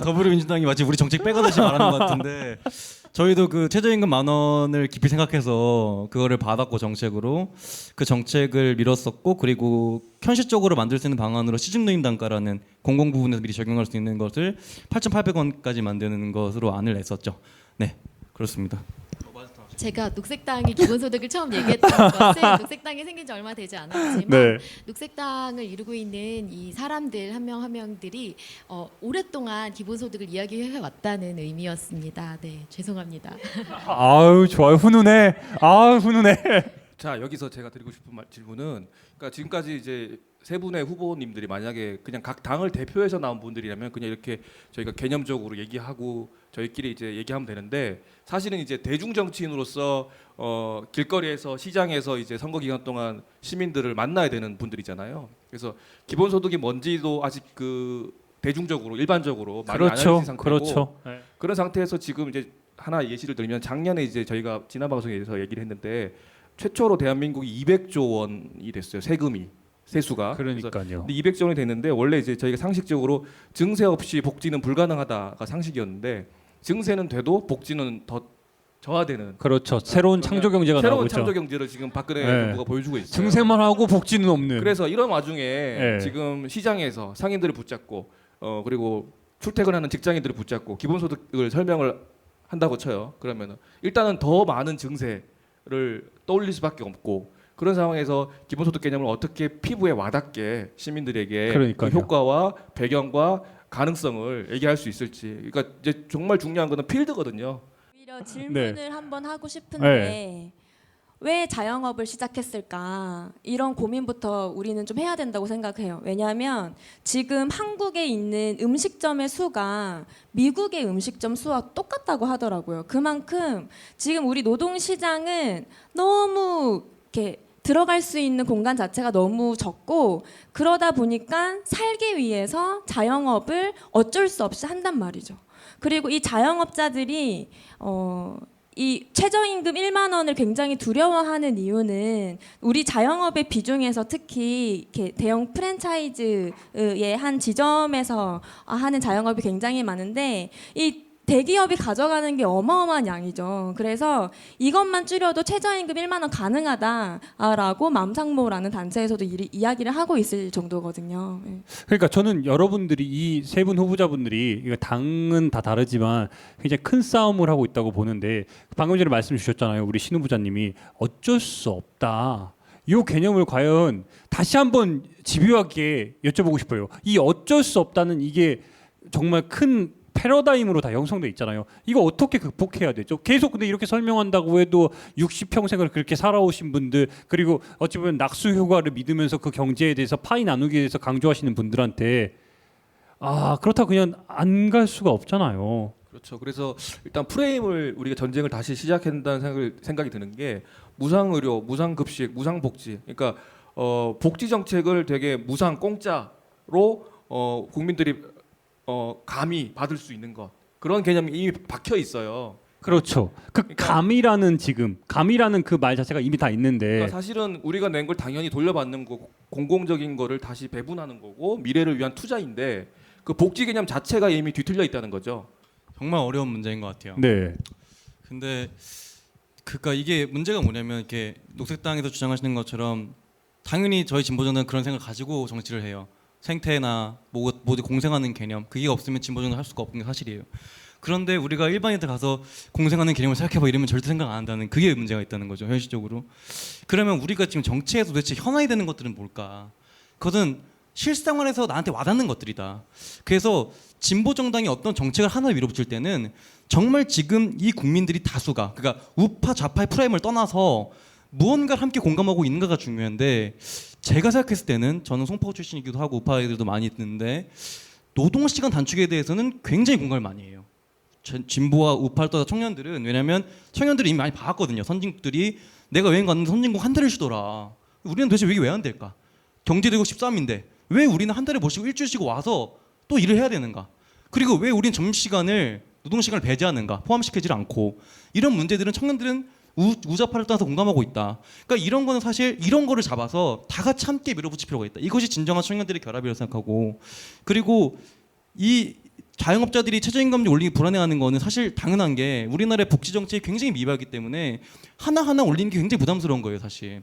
더불어민주당이 마치 우리 정책 빼가듯이 말하는 것 같은데 저희도 그 최저임금 10,000원을 깊이 생각해서 그거를 받았고 정책으로 그 정책을 밀었었고 그리고 현실적으로 만들 수 있는 방안으로 시중노임 단가라는 공공 부분에서 미리 적용할 수 있는 것을 8,800원까지 만드는 것으로 안을 냈었죠. 네, 그렇습니다. 제가 녹색당이 기본소득을 처음 얘기했던 것은 녹색당이 생긴 지 얼마 되지 않았지만 네. 녹색당을 이루고 있는 이 사람들 한 명 한 명들이 오랫동안 기본소득을 이야기해 왔다는 의미였습니다. 네, 죄송합니다. 좋아요. 훈훈해. 훈훈해. 자 여기서 제가 드리고 싶은 질문은 그러니까 지금까지 이제 세 분의 후보님들이 만약에 그냥 각 당을 대표해서 나온 분들이라면 그냥 이렇게 저희가 개념적으로 얘기하고 저희끼리 이제 얘기하면 되는데, 사실은 이제 대중 정치인으로서 길거리에서 시장에서 이제 선거 기간 동안 시민들을 만나야 되는 분들이잖아요. 그래서 기본소득이 뭔지도 아직 그 대중적으로 일반적으로 많이 안 그렇죠. 알려진 상태고, 그렇죠. 네. 그런 상태에서 지금 이제 하나 예시를 들면 작년에 이제 저희가 지난 방송에서 얘기를 했는데 최초로 대한민국이 200조 원이 됐어요. 세수가. 그러니까요. 근데 200조 원이 됐는데 원래 이제 저희가 상식적으로 증세 없이 복지는 불가능하다가 상식이었는데, 증세는 돼도 복지는 더 저하되는 그렇죠. 새로운 그러면 창조 경제가 새로운 나오죠. 창조 경제를 지금 박근혜 네. 정부가 보여주고 있어요. 증세만 하고 복지는 없는. 그래서 이런 와중에 네. 지금 시장에서 상인들을 붙잡고 그리고 출퇴근하는 직장인들을 붙잡고 기본소득을 설명을 한다고 쳐요. 그러면은 일단은 더 많은 증세를 떠올릴 수밖에 없고, 그런 상황에서 기본소득 개념을 어떻게 피부에 와닿게 시민들에게 그러니까요. 그 효과와 배경과 가능성을 얘기할 수 있을지. 그러니까 이제 정말 중요한 거는 필드거든요. 오히려 질문을 네. 한번 하고 싶은데 왜 자영업을 시작했을까? 이런 고민부터 우리는 좀 해야 된다고 생각해요. 왜냐하면 지금 한국에 있는 음식점의 수가 미국의 음식점 수와 똑같다고 하더라고요. 그만큼 지금 우리 노동시장은 너무 이렇게 들어갈 수 있는 공간 자체가 너무 적고, 그러다 보니까 살기 위해서 자영업을 어쩔 수 없이 한단 말이죠. 그리고 이 자영업자들이 이 최저임금 1만 원을 굉장히 두려워하는 이유는 우리 자영업의 비중에서 특히 이렇게 대형 프랜차이즈의 한 지점에서 하는 자영업이 굉장히 많은데, 이 대기업이 가져가는 게 어마어마한 양이죠. 그래서 이것만 줄여도 최저임금 1만 원 가능하다라고 맘상모라는 단체에서도 이야기를 하고 있을 정도거든요. 네. 그러니까 저는 여러분들이 이 세 분 후보자분들이 이거 당은 다 다르지만 굉장히 큰 싸움을 하고 있다고 보는데, 방금 전에 말씀 주셨잖아요. 우리 신 후보자님이 어쩔 수 없다. 이 개념을 과연 다시 한번 집요하게 여쭤보고 싶어요. 이 어쩔 수 없다는 이게 정말 큰 패러다임으로 다 형성돼 있잖아요. 이거 어떻게 극복해야 되죠? 계속 근데 이렇게 설명한다고 해도 60평생을 그렇게 살아오신 분들, 그리고 어찌 보면 낙수 효과를 믿으면서 그 경제에 대해서 파이 나누기에 대해서 강조하시는 분들한테 그렇다고 그냥 안 갈 수가 없잖아요. 그렇죠. 그래서 일단 프레임을 우리가 전쟁을 다시 시작한다는 생각이 드는 게, 무상의료, 무상급식, 무상복지. 그러니까 복지 정책을 되게 무상 공짜로 국민들이 감히 받을 수 있는 것, 그런 개념이 이미 박혀 있어요. 그렇죠. 그 그러니까- 감이라는 그 말 자체가 이미 다 있는데. 그러니까 사실은 우리가 낸 걸 당연히 돌려받는 거고, 공공적인 거를 다시 배분하는 거고, 미래를 위한 투자인데 그 복지 개념 자체가 이미 뒤틀려 있다는 거죠. 정말 어려운 문제인 것 같아요. 네. 근데 그러니까 이게 문제가 뭐냐면, 이렇게 녹색당에서 주장하시는 것처럼 당연히 저희 진보정당은 그런 생각을 가지고 정치를 해요. 생태나 모두 공생하는 개념, 그게 없으면 진보정당 할 수가 없는 게 사실이에요. 그런데 우리가 일반인들 가서 공생하는 개념을 생각해봐 이러면 절대 생각 안 한다는, 그게 문제가 있다는 거죠, 현실적으로. 그러면 우리가 지금 정치에서 도대체 현안이 되는 것들은 뭘까? 그것은 실생활에서 나한테 와닿는 것들이다. 그래서 진보 정당이 어떤 정책을 하나 밀어붙일 때는 정말 지금 이 국민들이 다수가, 그러니까 우파 좌파의 프레임을 떠나서 무언가를 함께 공감하고 있는가가 중요한데, 제가 생각했을 때는, 저는 송파 출신이기도 하고 우파 애들도 많이 있는데, 노동시간 단축에 대해서는 굉장히 공감을 많이 해요. 진보와 우파를 떠나 청년들은, 왜냐하면 청년들이 이미 많이 봐왔거든요. 선진국들이 내가 여행 갔는데 선진국 한 달을 쉬더라. 우리는 도대체 왜 안 될까? 경제대국 13인데 왜 우리는 한 달에 못 쉬고 일주일 쉬고 와서 또 일을 해야 되는가? 그리고 왜 우리는 점심시간을, 노동시간을 배제하는가? 포함시키지 않고. 이런 문제들은 청년들은 우좌파를 떠나서 공감하고 있다. 그러니까 이런 거는 사실 이런 거를 잡아서 다 같이 함께 밀어붙일 필요가 있다. 이것이 진정한 청년들의 결합이라고 생각하고, 그리고 이 자영업자들이 최저임금 올리기 불안해하는 거는 사실 당연한 게, 우리나라의 복지 정책이 굉장히 미비하기 때문에 하나하나 올리는 게 굉장히 부담스러운 거예요, 사실.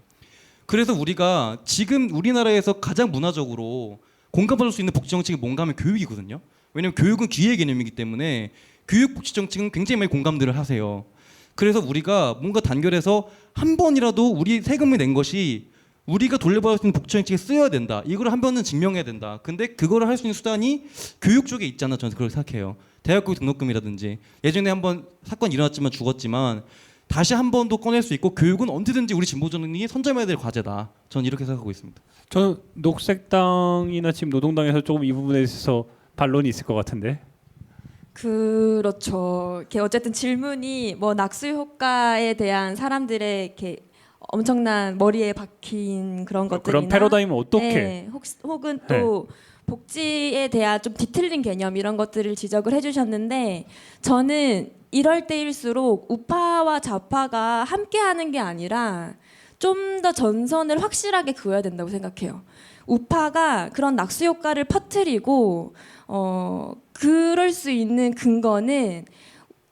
그래서 우리가 지금 우리나라에서 가장 문화적으로 공감받을 수 있는 복지 정책이 뭔가 하면 교육이거든요. 왜냐하면 교육은 기회 개념이기 때문에 교육 복지 정책은 굉장히 많이 공감들을 하세요. 그래서 우리가 뭔가 단결해서 한 번이라도 우리 세금을 낸 것이 우리가 돌려받을 수 있는 복지 정책에 쓰여야 된다. 이걸 한 번은 증명해야 된다. 근데 그거를 할 수 있는 수단이 교육 쪽에 있잖아. 저는 그렇게 생각해요. 대학교 등록금이라든지, 예전에 한번 사건 일어났지만 죽었지만 다시 한 번 더 꺼낼 수 있고 교육은 언제든지 우리 진보정당이 선점해야 될 과제다. 저는 이렇게 생각하고 있습니다. 저는 녹색당이나 지금 노동당에서 조금 이 부분에 있어서 반론이 있을 것 같은데. 그렇죠. 이렇게 어쨌든 질문이 뭐 낙수 효과에 대한 사람들의 이렇게 엄청난 머리에 박힌 그런 것들이나 그런 패러다임은 어떻게? 네, 혹은 또 복지에 대한 좀 뒤틀린 개념 이런 것들을 지적을 해주셨는데 저는 이럴 때일수록 우파와 좌파가 함께하는 게 아니라 좀 더 전선을 확실하게 그어야 된다고 생각해요. 우파가 그런 낙수 효과를 퍼뜨리고 그럴 수 있는 근거는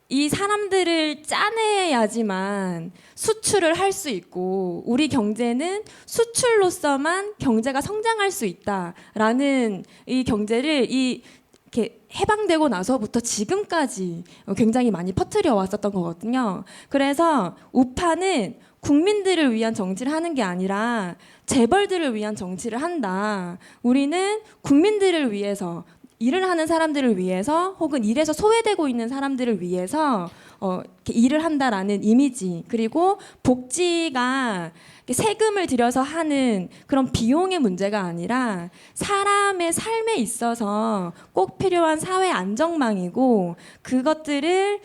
이 사람들을 짜내야지만 수출을 할 수 있고 우리 경제는 수출로서만 경제가 성장할 수 있다라는 이 경제를 이렇게 해방되고 나서부터 지금까지 굉장히 많이 퍼뜨려 왔었던 거거든요. 그래서 우파는 국민들을 위한 정치를 하는 게 아니라 재벌들을 위한 정치를 한다. 우리는 국민들을 위해서 일을 하는 사람들을 위해서 혹은 일에서 소외되고 있는 사람들을 위해서 이렇게 일을 한다라는 이미지 그리고 복지가 세금을 들여서 하는 그런 비용의 문제가 아니라 사람의 삶에 있어서 꼭 필요한 사회 안정망이고 그것들을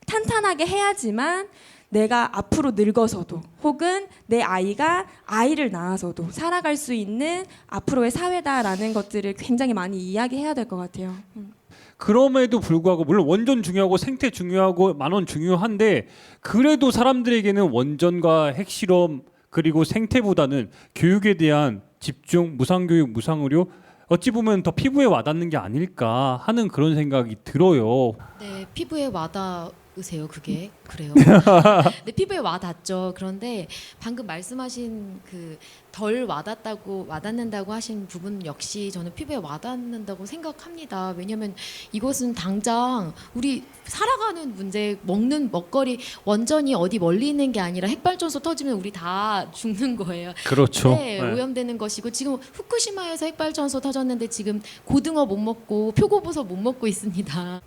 탄탄하게 해야지만 내가 앞으로 늙어서도 혹은 내 아이가 아이를 낳아서도 살아갈 수 있는 앞으로의 사회다라는 것들을 굉장히 많이 이야기해야 될 것 같아요. 그럼에도 불구하고 물론 원전 중요하고 생태 중요하고 만원 중요한데 그래도 사람들에게는 원전과 핵실험 그리고 생태보다는 교육에 대한 집중, 무상교육, 무상의료 어찌 보면 더 피부에 와닿는 게 아닐까 하는 그런 생각이 들어요. 네, 피부에 와닿으세요. 그게 그래요. 네, 피부에 와닿죠. 그런데 방금 말씀하신 그 덜 와닿는다고 하신 부분 역시 저는 피부에 와닿는다고 생각합니다. 왜냐하면 이것은 당장 우리 살아가는 문제, 먹는 먹거리 원전이 어디 멀리 있는 게 아니라 핵발전소 터지면 우리 다 죽는 거예요. 그렇죠. 네, 오염되는 것이고 지금 후쿠시마에서 핵발전소 터졌는데 지금 고등어 못 먹고 표고버섯 못 먹고 있습니다.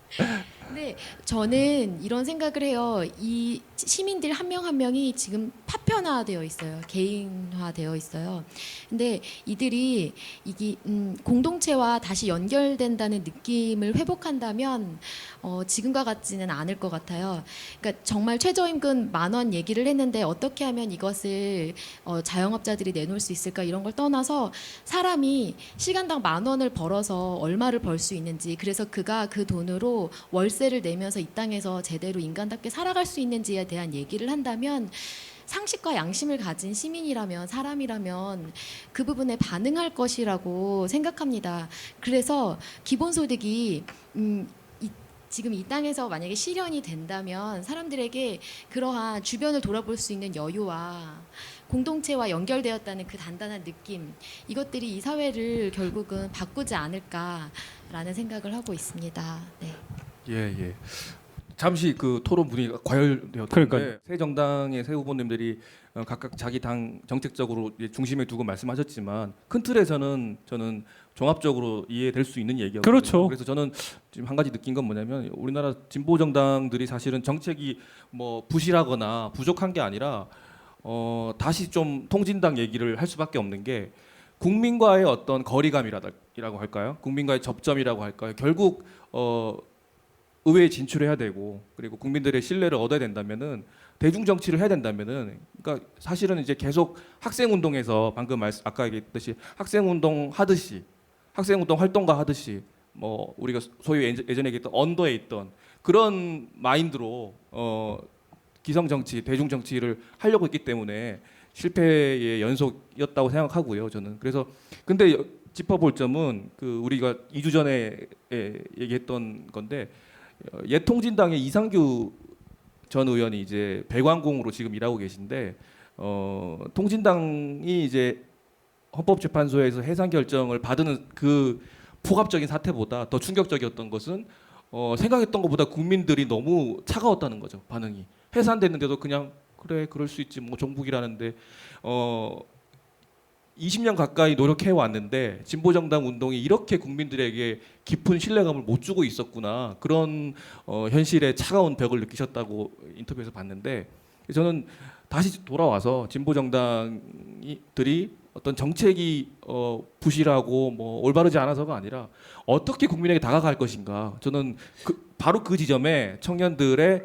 네, 저는 이런 생각을 해요. 이 시민들 한 명 한 명이 지금 파편화되어 있어요. 개인화되어 있어요. 근데 이들이 이게 공동체와 다시 연결된다는 느낌을 회복한다면 지금과 같지는 않을 것 같아요. 그러니까 정말 최저임금 10,000원 얘기를 했는데 어떻게 하면 이것을 자영업자들이 내놓을 수 있을까 이런 걸 떠나서 사람이 시간당 10,000원을 벌어서 얼마를 벌 수 있는지 그래서 그가 그 돈으로 월세를 내면서 이 땅에서 제대로 인간답게 살아갈 수 있는지에 대한 얘기를 한다면 상식과 양심을 가진 시민이라면 사람이라면 그 부분에 반응할 것이라고 생각합니다. 그래서 기본소득이 지금 이 땅에서 만약에 실현이 된다면 사람들에게 그러한 주변을 돌아볼 수 있는 여유와 공동체와 연결되었다는 그 단단한 느낌 이것들이 이 사회를 결국은 바꾸지 않을까라는 생각을 하고 있습니다. 네. 예. 잠시 그 토론 분위기가 과열되었는데 그러니까요. 새 정당의 새 후보님들이 각각 자기 당 정책적으로 중심에 두고 말씀하셨지만 큰 틀에서는 저는 종합적으로 이해될 수 있는 얘기였거든요. 그렇죠. 그래서 저는 지금 한 가지 느낀 건 뭐냐면 우리나라 진보 정당들이 사실은 정책이 뭐 부실하거나 부족한 게 아니라 다시 좀 통진당 얘기를 할 수밖에 없는 게 국민과의 어떤 거리감이라고 할까요? 국민과의 접점이라고 할까요? 결국 의회에 진출해야 되고 그리고 국민들의 신뢰를 얻어야 된다면은 대중 정치를 해야 된다면은 그러니까 사실은 이제 계속 학생 운동에서 방금 아까 얘기했듯이 학생 운동 하듯이 학생 운동 활동가 하듯이 뭐 우리가 소위 예전에 얘기했던 언더에 있던 그런 마인드로 기성 정치, 대중 정치를 하려고 했기 때문에 실패의 연속이었다고 생각하고요. 저는 그래서 근데 짚어볼 점은 그 우리가 2주 전에 얘기했던 건데 예통진당의 이상규 전 의원이 이제 배관공으로 지금 일하고 계신데 통진당이 이제 헌법재판소에서 해산 결정을 받은 그 폭압적인 사태보다 더 충격적이었던 것은 생각했던 것보다 국민들이 너무 차가웠다는 거죠. 반응이 해산됐는데도 그냥 그래 그럴 수 있지 뭐 종북이라는데 20년 가까이 노력해 왔는데 진보정당 운동이 이렇게 국민들에게 깊은 신뢰감을 못 주고 있었구나, 그런 현실의 차가운 벽을 느끼셨다고 인터뷰에서 봤는데, 저는 다시 돌아와서 진보정당들이 어떤 정책이 부실하고 뭐 올바르지 않아서가 아니라 어떻게 국민에게 다가갈 것인가, 저는 바로 그 지점에 청년들의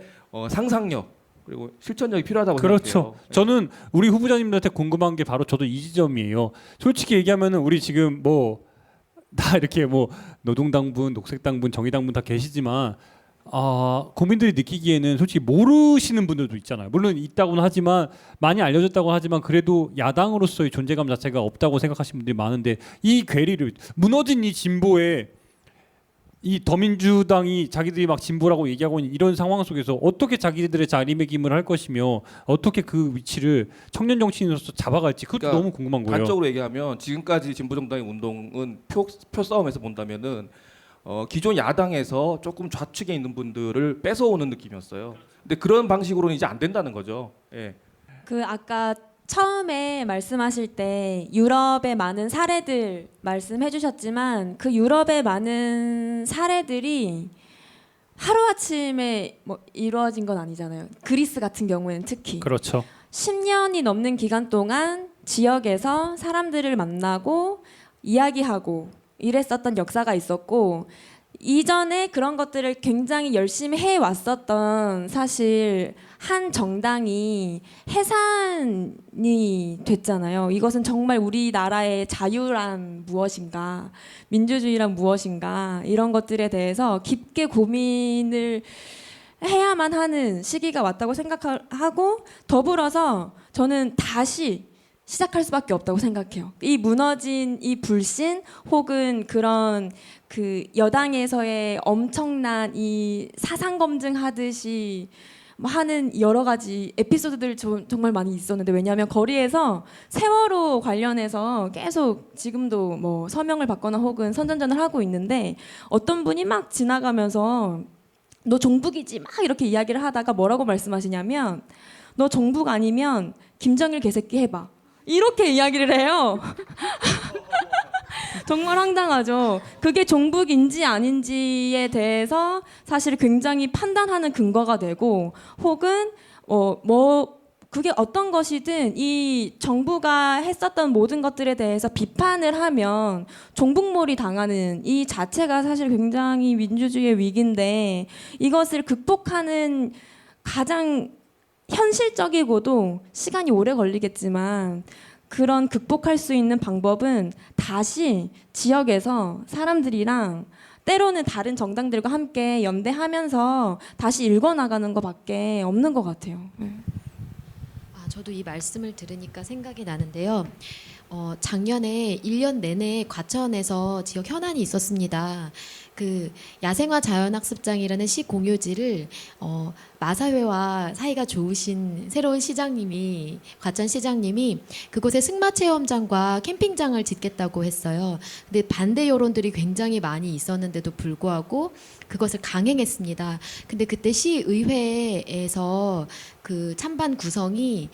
상상력 그리고 실천력이 필요하다고 그렇죠. 생각해요. 저는 우리 후보자님들한테 궁금한 게 바로 저도 이 지점이에요. 솔직히 얘기하면은 우리 지금 뭐 다 이렇게 뭐 노동당분, 녹색당분, 정의당분 다 계시지만 국민들이 느끼기에는 솔직히 모르시는 분들도 있잖아요. 물론 있다고는 하지만, 많이 알려졌다고 하지만 그래도 야당으로서의 존재감 자체가 없다고 생각하시는 분들이 많은데, 이 괴리를, 무너진 이 진보에 이 더민주당이 자기들이 막 진보라고 얘기하고 있는 이런 상황 속에서 어떻게 자기들의 자리매김을 할 것이며 어떻게 그 위치를 청년 정치인으로서 잡아갈지, 그것도 그러니까 너무 궁금한 거예요. 단적으로 얘기하면 지금까지 진보정당의 운동은 표 싸움에서 본다면은 기존 야당에서 조금 좌측에 있는 분들을 뺏어오는 느낌이었어요. 근데 그런 방식으로는 이제 안 된다는 거죠. 예. 그 아까 처음에 말씀하실 때 유럽의 많은 사례들 말씀해 주셨지만, 그 유럽의 많은 사례들이 하루아침에 뭐 이루어진 건 아니잖아요. 그리스 같은 경우에는 특히 그렇죠. 10년이 넘는 기간 동안 지역에서 사람들을 만나고 이야기하고 이랬었던 역사가 있었고, 이전에 그런 것들을 굉장히 열심히 해왔었던 사실 한 정당이 해산이 됐잖아요. 이것은 정말 우리나라의 자유란 무엇인가, 민주주의란 무엇인가, 이런 것들에 대해서 깊게 고민을 해야만 하는 시기가 왔다고 생각하고, 더불어서 저는 다시 시작할 수밖에 없다고 생각해요. 이 무너진 이 불신, 혹은 그런 그 여당에서의 엄청난 이 사상 검증하듯이 하는 여러 가지 에피소드들 정말 많이 있었는데, 왜냐하면 거리에서 세월호 관련해서 계속 지금도 뭐 서명을 받거나 혹은 선전전을 하고 있는데, 어떤 분이 막 지나가면서 너 종북이지 막 이렇게 이야기를 하다가 뭐라고 말씀하시냐면, 너 종북 아니면 김정일 개새끼 해봐, 이렇게 이야기를 해요. 정말 황당하죠. 그게 종북인지 아닌지에 대해서 사실 굉장히 판단하는 근거가 되고, 혹은 그게 어떤 것이든 이 정부가 했었던 모든 것들에 대해서 비판을 하면 종북몰이 당하는 이 자체가 사실 굉장히 민주주의의 위기인데, 이것을 극복하는 가장 현실적이고도 시간이 오래 걸리겠지만, 그런 극복할 수 있는 방법은 다시 지역에서 사람들이랑, 때로는 다른 정당들과 함께 연대하면서 다시 읽어나가는 것밖에 없는 것 같아요. 저도 이 말씀을 들으니까 생각이 나는데요. 작년에 1년 내내 과천에서 지역 현안이 있었습니다. 그 야생화 자연학습장이라는 시 공유지를 마사회와 사이가 좋으신 새로운 시장님이, 과천 시장님이 그곳에 승마 체험장과 캠핑장을 짓겠다고 했어요. 근데 반대 여론들이 굉장히 많이 있었는데도 불구하고 그것을 강행했습니다. 근데 그때 시의회에서 그 찬반 구성이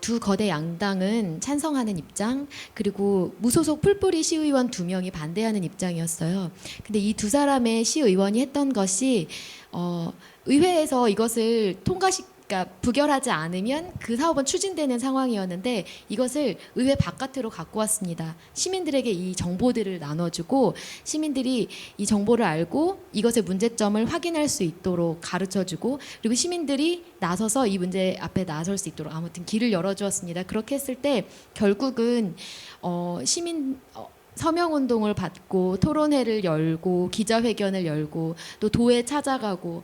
두 거대 양당은 찬성하는 입장, 그리고 무소속 풀뿌리 시의원 2명이 반대하는 입장이었어요. 근데 이 두 사람의 시의원이 했던 것이 의회에서 이것을 그러니까 부결하지 않으면 그 사업은 추진되는 상황이었는데, 이것을 의회 바깥으로 갖고 왔습니다. 시민들에게 이 정보들을 나눠주고, 시민들이 이 정보를 알고 이것의 문제점을 확인할 수 있도록 가르쳐주고, 그리고 시민들이 나서서 이 문제 앞에 나설 수 있도록 아무튼 길을 열어주었습니다. 그렇게 했을 때 결국은 서명운동을 받고 토론회를 열고 기자회견을 열고 또 도에 찾아가고,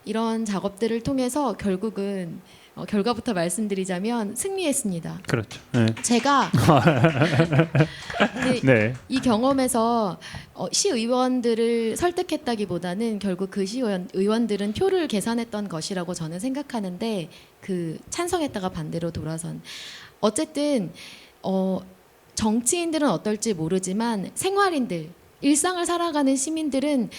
이런 작업들을 통해서 결국은 결과부터 말씀드리자면 승리했습니다. 그렇죠. 네. 제가 근데 네. 이 경험에서 시의원들을 설득했다기보다는 결국 그 시의원들은 표를 계산했던 것이라고 저는 생각하는데, 그 찬성했다가 반대로 돌아선, 어쨌든 정치인들은 어떨지 모르지만 생활인들, 일상을 살아가는 시민들은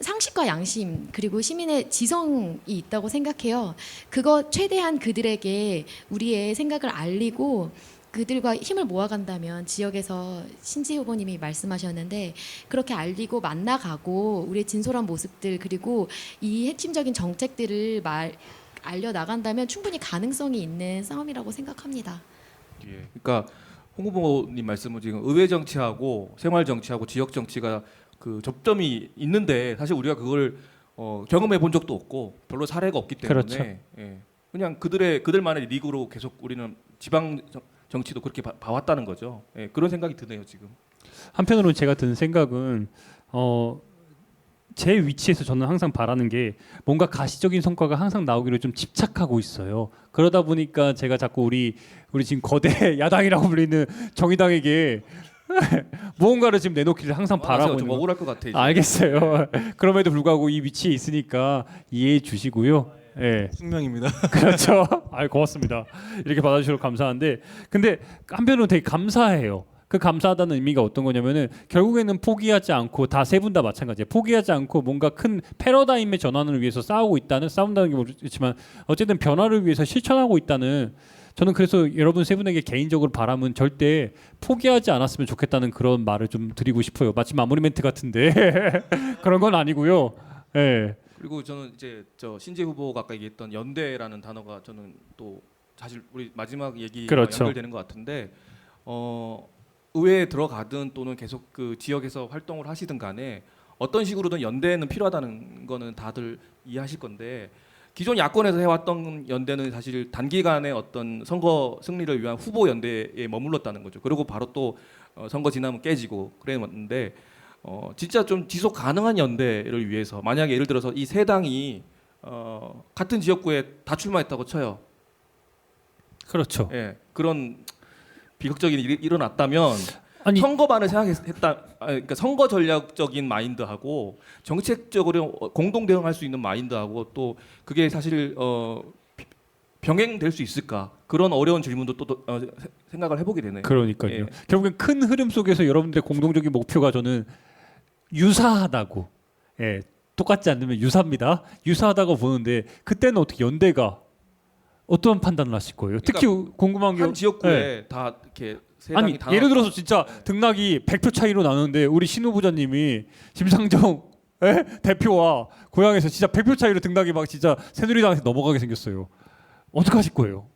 상식과 양심, 그리고 시민의 지성이 있다고 생각해요. 그거 최대한 그들에게 우리의 생각을 알리고 그들과 힘을 모아간다면 지역에서 신지 후보님이 말씀하셨는데 그렇게 알리고 만나가고 우리의 진솔한 모습들 그리고 이 핵심적인 정책들을 알려 나간다면 충분히 가능성이 있는 싸움이라고 생각합니다. 예. 그러니까 홍 후보님 말씀은 지금 의회 정치하고 생활 정치하고 지역 정치가 그 접점이 있는데 사실 우리가 그걸 경험해 본 적도 없고 별로 사례가 없기 때문에 그렇죠. 예. 그냥 그들만의 리그로 계속 우리는 지방 정치도 그렇게 봐왔다는 거죠. 예. 그런 생각이 드네요 지금. 한편으로는 제가 든 생각은 제 위치에서 저는 항상 바라는 게 뭔가 가시적인 성과가 항상 나오기를 좀 집착하고 있어요. 그러다 보니까 제가 자꾸 우리 지금 거대 야당이라고 불리는 정의당에게 무언가를 지금 내놓기를 항상 바라고 좀 있는 거. 억울할 것 같아. 이제. 알겠어요. 그럼에도 불구하고 이 위치에 있으니까 이해해 주시고요. 예. 숙명입니다. 그렇죠. 아, 고맙습니다. 이렇게 받아주셔서 감사한데, 근데 한편으로는 되게 감사해요. 그 감사하다는 의미가 어떤 거냐면은 결국에는 포기하지 않고 다 세 분 다 마찬가지예요. 포기하지 않고 뭔가 큰 패러다임의 전환을 위해서 싸운다는 게 모르겠지만 어쨌든 변화를 위해서 실천하고 있다는. 저는 그래서 여러분 세 분에게 개인적으로 바람은 절대 포기하지 않았으면 좋겠다는 그런 말을 좀 드리고 싶어요. 마치 마무리 멘트 같은데 그런 건 아니고요. 예. 그리고 저는 이제 신재 후보가 아까 얘기했던 연대라는 단어가 저는 또 사실 우리 마지막 얘기가 그렇죠. 연결되는 것 같은데 의회에 들어가든 또는 계속 그 지역에서 활동을 하시든 간에 어떤 식으로든 연대는 필요하다는 거는 다들 이해하실 건데 기존 야권에서 해왔던 연대는 사실 단기간에 어떤 선거 승리를 위한 후보 연대에 머물렀다는 거죠. 그리고 바로 또 선거 지나면 깨지고 그랬는데 진짜 좀 지속 가능한 연대를 위해서 만약에 예를 들어서 이 세 당이 같은 지역구에 다 출마했다고 쳐요. 그렇죠. 예, 그런 비극적인 일이 일어났다면 아니 선거반을 생각했다. 그러니까 선거 전략적인 마인드하고 정책적으로 공동 대응할 수 있는 마인드하고 또 그게 사실 병행될 수 있을까? 그런 어려운 질문도 또 생각을 해보게 되네요. 그러니까요. 예. 결국엔 큰 흐름 속에서 여러분들의 공동적인 목표가 저는 유사하다고. 예, 똑같지 않으면 유사합니다. 유사하다고 보는데 그때는 어떻게 연대가 어떠한 판단을 하실 거예요? 특히 궁금한 게 한 지역구에 예. 다 이렇게 세 아니 당이 다 예를 들어서 진짜 등락이 100표 차이로 나는데 우리 신 후보자님이 김상정 대표와 고향에서 진짜 100표 차이로 등락이 막 진짜 새누리당에서 넘어가게 생겼어요. 어떻게 하실 거예요?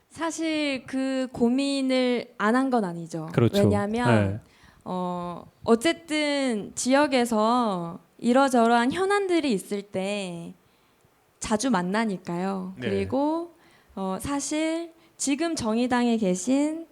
사실 그 고민을 안 한 건 아니죠. 그렇죠. 왜냐하면 어쨌든 지역에서 이러저러한 현안들이 있을 때 자주 만나니까요. 네. 그리고 사실 지금 정의당에 계신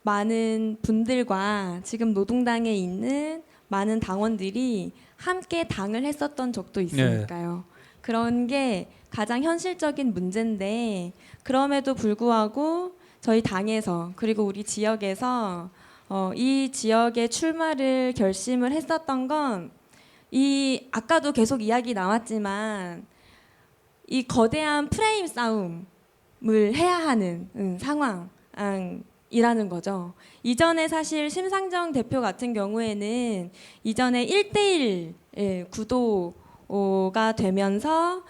많은 분들과 지금 노동당에 있는 많은 당원들이 함께 당을 했었던 적도 있으니까요. 그런 게 가장 현실적인 문제인데 그럼에도 불구하고 저희 당에서 그리고 우리 지역에서 이 지역의 출마를 결심을 했었던 건 이 아까도 계속 이야기 나왔지만 이 거대한 프레임 싸움을 해야 하는 상황이라는 거죠. 이전에 사실 심상정 대표 같은 경우에는 이전에 1대1 구도가 되면서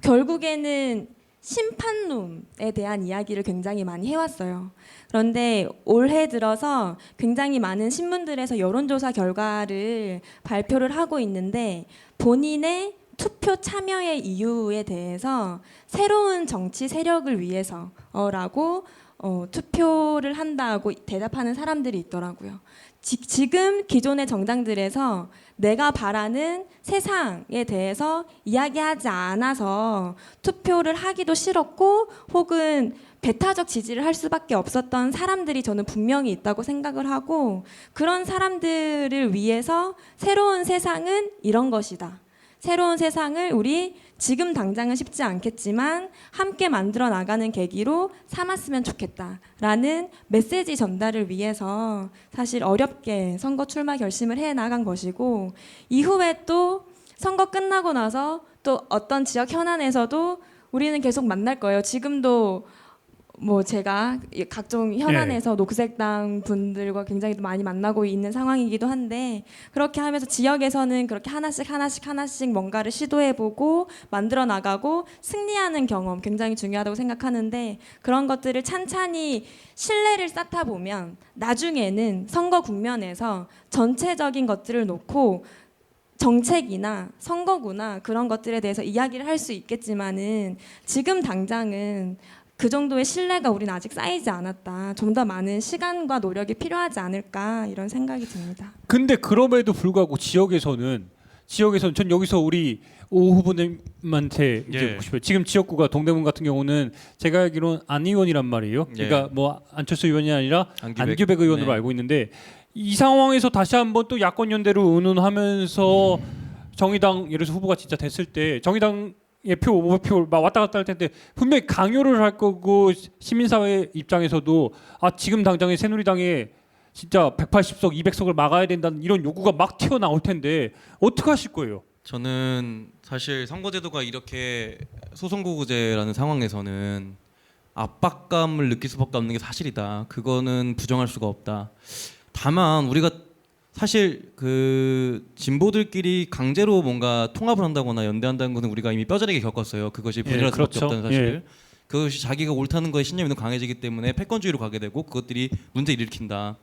결국에는 심판론에 대한 이야기를 굉장히 많이 해왔어요. 그런데 올해 들어서 굉장히 많은 신문들에서 여론조사 결과를 발표를 하고 있는데 본인의 투표 참여의 이유에 대해서 새로운 정치 세력을 위해서라고 투표를 한다고 대답하는 사람들이 있더라고요. 지금 기존의 정당들에서 내가 바라는 세상에 대해서 이야기하지 않아서 투표를 하기도 싫었고 혹은 배타적 지지를 할 수밖에 없었던 사람들이 저는 분명히 있다고 생각을 하고 그런 사람들을 위해서 새로운 세상은 이런 것이다. 새로운 세상을 우리 지금 당장은 쉽지 않겠지만 함께 만들어 나가는 계기로 삼았으면 좋겠다라는 메시지 전달을 위해서 사실 어렵게 선거 출마 결심을 해 나간 것이고 이후에 또 선거 끝나고 나서 또 어떤 지역 현안에서도 우리는 계속 만날 거예요. 지금도 뭐 제가 각종 현안에서 녹색당 분들과 굉장히 많이 만나고 있는 상황이기도 한데 그렇게 하면서 지역에서는 그렇게 하나씩 뭔가를 시도해보고 만들어 나가고 승리하는 경험 굉장히 중요하다고 생각하는데 그런 것들을 찬찬히 신뢰를 쌓다 보면 나중에는 선거 국면에서 전체적인 것들을 놓고 정책이나 선거구나 그런 것들에 대해서 이야기를 할 수 있겠지만은 지금 당장은 그 정도의 신뢰가 우리는 아직 쌓이지 않았다. 좀 더 많은 시간과 노력이 필요하지 않을까 이런 생각이 듭니다. 근데 그럼에도 불구하고 지역에서는 전 여기서 우리 오 후보님한테 이제 예. 묻고 싶어요. 지금 지역구가 동대문 같은 경우는 제가 알기로는 안 의원이란 말이에요. 예. 그러니까 뭐 안철수 의원이 아니라 안규백. 의원으로 네. 알고 있는데 이 상황에서 다시 한번 또 야권 연대로 의논하면서 정의당 예를 들어서 후보가 진짜 됐을 때 정의당 표 500표 막 왔다 갔다 할 텐데 분명히 강요를 할 거고 시민사회 입장에서도 지금 당장에 새누리당에 진짜 180석, 200석을 막아야 된다는 이런 요구가 막 튀어나올 텐데 어떻게 하실 거예요? 저는 사실 선거제도가 이렇게 소선거구제라는 상황에서는 압박감을 느낄 수밖에 없는 게 사실이다. 그거는 부정할 수가 없다. 다만 우리가 사실 그 진보들끼리 강제로 뭔가 통합을 한다거나 연대한다는 것은 우리가 이미 뼈저리게 겪었어요. 그것이 분열할 수밖에 그렇죠. 없다는 사실. 예. 그것이 자기가 옳다는 거에 신념이 더 강해지기 때문에 패권주의로 가게 되고 그것들이 문제를 일으킨다.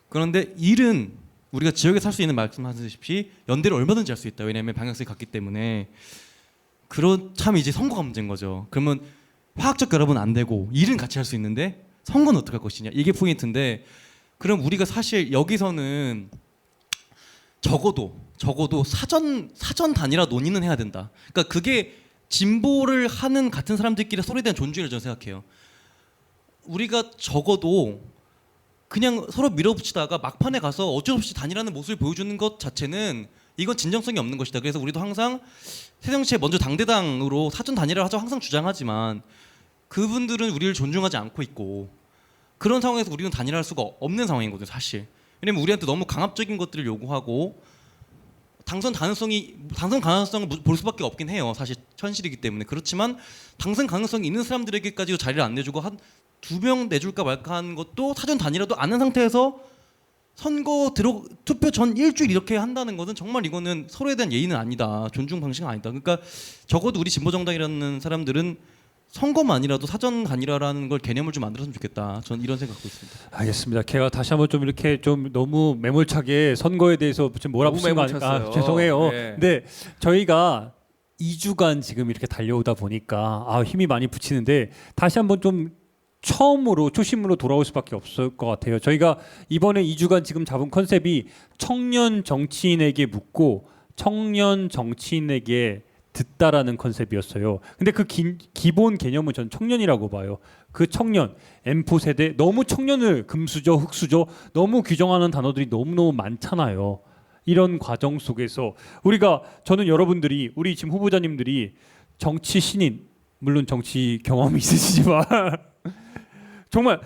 그런데 일은 우리가 지역에 살 수 있는 말씀하셨듯이 연대를 얼마든지 할 수 있다. 왜냐하면 방향성이 같기 때문에. 참 이제 선거가 문제인 거죠. 그러면 화학적 결합은 안 되고 일은 같이 할 수 있는데 선거는 어떻게 할 것이냐. 이게 포인트인데 그럼 우리가 사실 여기서는 적어도 사전 단일화 논의는 해야 된다. 그러니까 그게 진보를 하는 같은 사람들끼리 서로에 대한 존중을 저는 생각해요. 우리가 적어도 그냥 서로 밀어붙이다가 막판에 가서 어쩔 수 없이 단일화하는 모습을 보여주는 것 자체는 이건 진정성이 없는 것이다. 그래서 우리도 항상 새정치에 먼저 당대당으로 사전 단일화를 하자고 항상 주장하지만 그분들은 우리를 존중하지 않고 있고 그런 상황에서 우리는 단일화할 수가 없는 상황이거든요, 사실. 왜냐면 우리한테 너무 강압적인 것들을 요구하고 당선 가능성을 볼 수밖에 없긴 해요. 사실 현실이기 때문에. 그렇지만 당선 가능성이 있는 사람들에게까지 자리를 안 내주고 한 2명 내줄까 말까 하는 것도 사전 단일화도 안 한 상태에서 투표 전 일주일 이렇게 한다는 것은 정말 이거는 서로에 대한 예의는 아니다. 존중 방식은 아니다. 그러니까 적어도 우리 진보정당이라는 사람들은 선거만이라도 사전 단일화라는 걸 개념을 좀 만들었으면 좋겠다. 저는 이런 생각하고 있습니다. 알겠습니다. 제가 다시 한번 좀 이렇게 좀 너무 매몰차게 선거에 대해서 좀 몰아붙인 거 아닐까 죄송해요. 네. 근데 저희가 2주간 지금 이렇게 달려오다 보니까 힘이 많이 붙이는데 다시 한번 좀 초심으로 돌아올 수밖에 없을 것 같아요. 저희가 이번에 2주간 지금 잡은 컨셉이 청년 정치인에게 묻고 청년 정치인에게 듣다라는 컨셉이었어요. 근데 그 기본 개념은 전 청년이라고 봐요. 그 청년, M4 세대 너무 청년을 금수저, 흑수저 너무 규정하는 단어들이 너무너무 많잖아요. 이런 과정 속에서 저는 여러분들이 우리 지금 후보자님들이 정치 신인 물론 정치 경험이 있으시지만 정말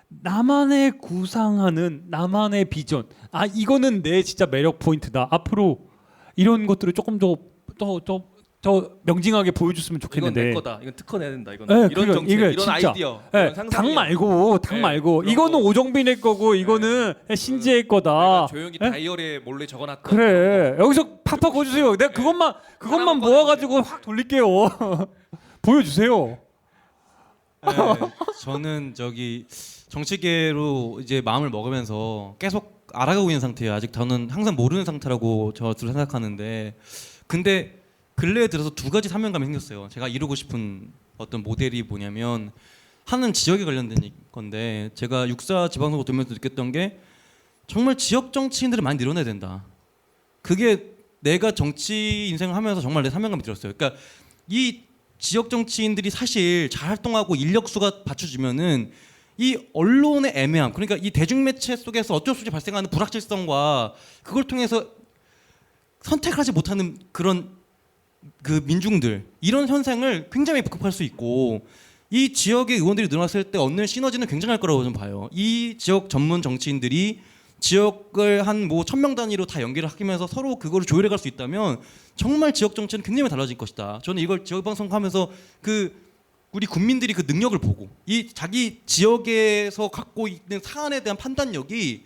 나만의 구상하는 나만의 비전 이거는 내 진짜 매력 포인트다. 앞으로 이런 것들을 조금 더 명징하게 보여줬으면 좋겠는데. 이건 내 거다. 이건 특허 내야 된다. 이건 네, 이런 정책, 이게 이런 진짜, 아이디어, 네, 이런 상상력. 당 말고 그런 이거는 거. 오정빈의 거고 이거는 신지의 거다. 내가 조용히 네? 다이어리에 몰래 적어놨다. 그래 여기서 팍팍 거주세요. 내가 그것만 하나만 모아가지고 확 돌릴게요. 보여주세요. 네, 저는 정치계로 이제 마음을 먹으면서 계속 알아가고 있는 상태예요. 아직 저는 항상 모르는 상태라고 저를 생각하는데 근데 근래에 들어서 두 가지 사명감이 생겼어요. 제가 이루고 싶은 어떤 모델이 뭐냐면 하나는 지역에 관련된 건데 제가 육사 지방선거 돌면서 느꼈던 게 정말 지역 정치인들을 많이 늘어내야 된다. 그게 내가 정치 인생을 하면서 정말 내 사명감이 들었어요. 그러니까 이 지역 정치인들이 사실 잘 활동하고 인력수가 받쳐주면은 이 언론의 애매함, 그러니까 이 대중매체 속에서 어쩔 수 없이 발생하는 불확실성과 그걸 통해서 선택하지 못하는 그런 그 민중들 이런 현상을 굉장히 극복할 수 있고 이 지역의 의원들이 늘어났을 때 얻는 시너지는 굉장할 거라고 저는 봐요. 이 지역 전문 정치인들이 지역을 한 1000명 단위로 다 연계를 하면서 서로 그거를 조율해 갈 수 있다면 정말 지역 정치는 굉장히 달라질 것이다. 저는 이걸 지역 방송하면서 그 우리 국민들이 그 능력을 보고 이 자기 지역에서 갖고 있는 사안에 대한 판단력이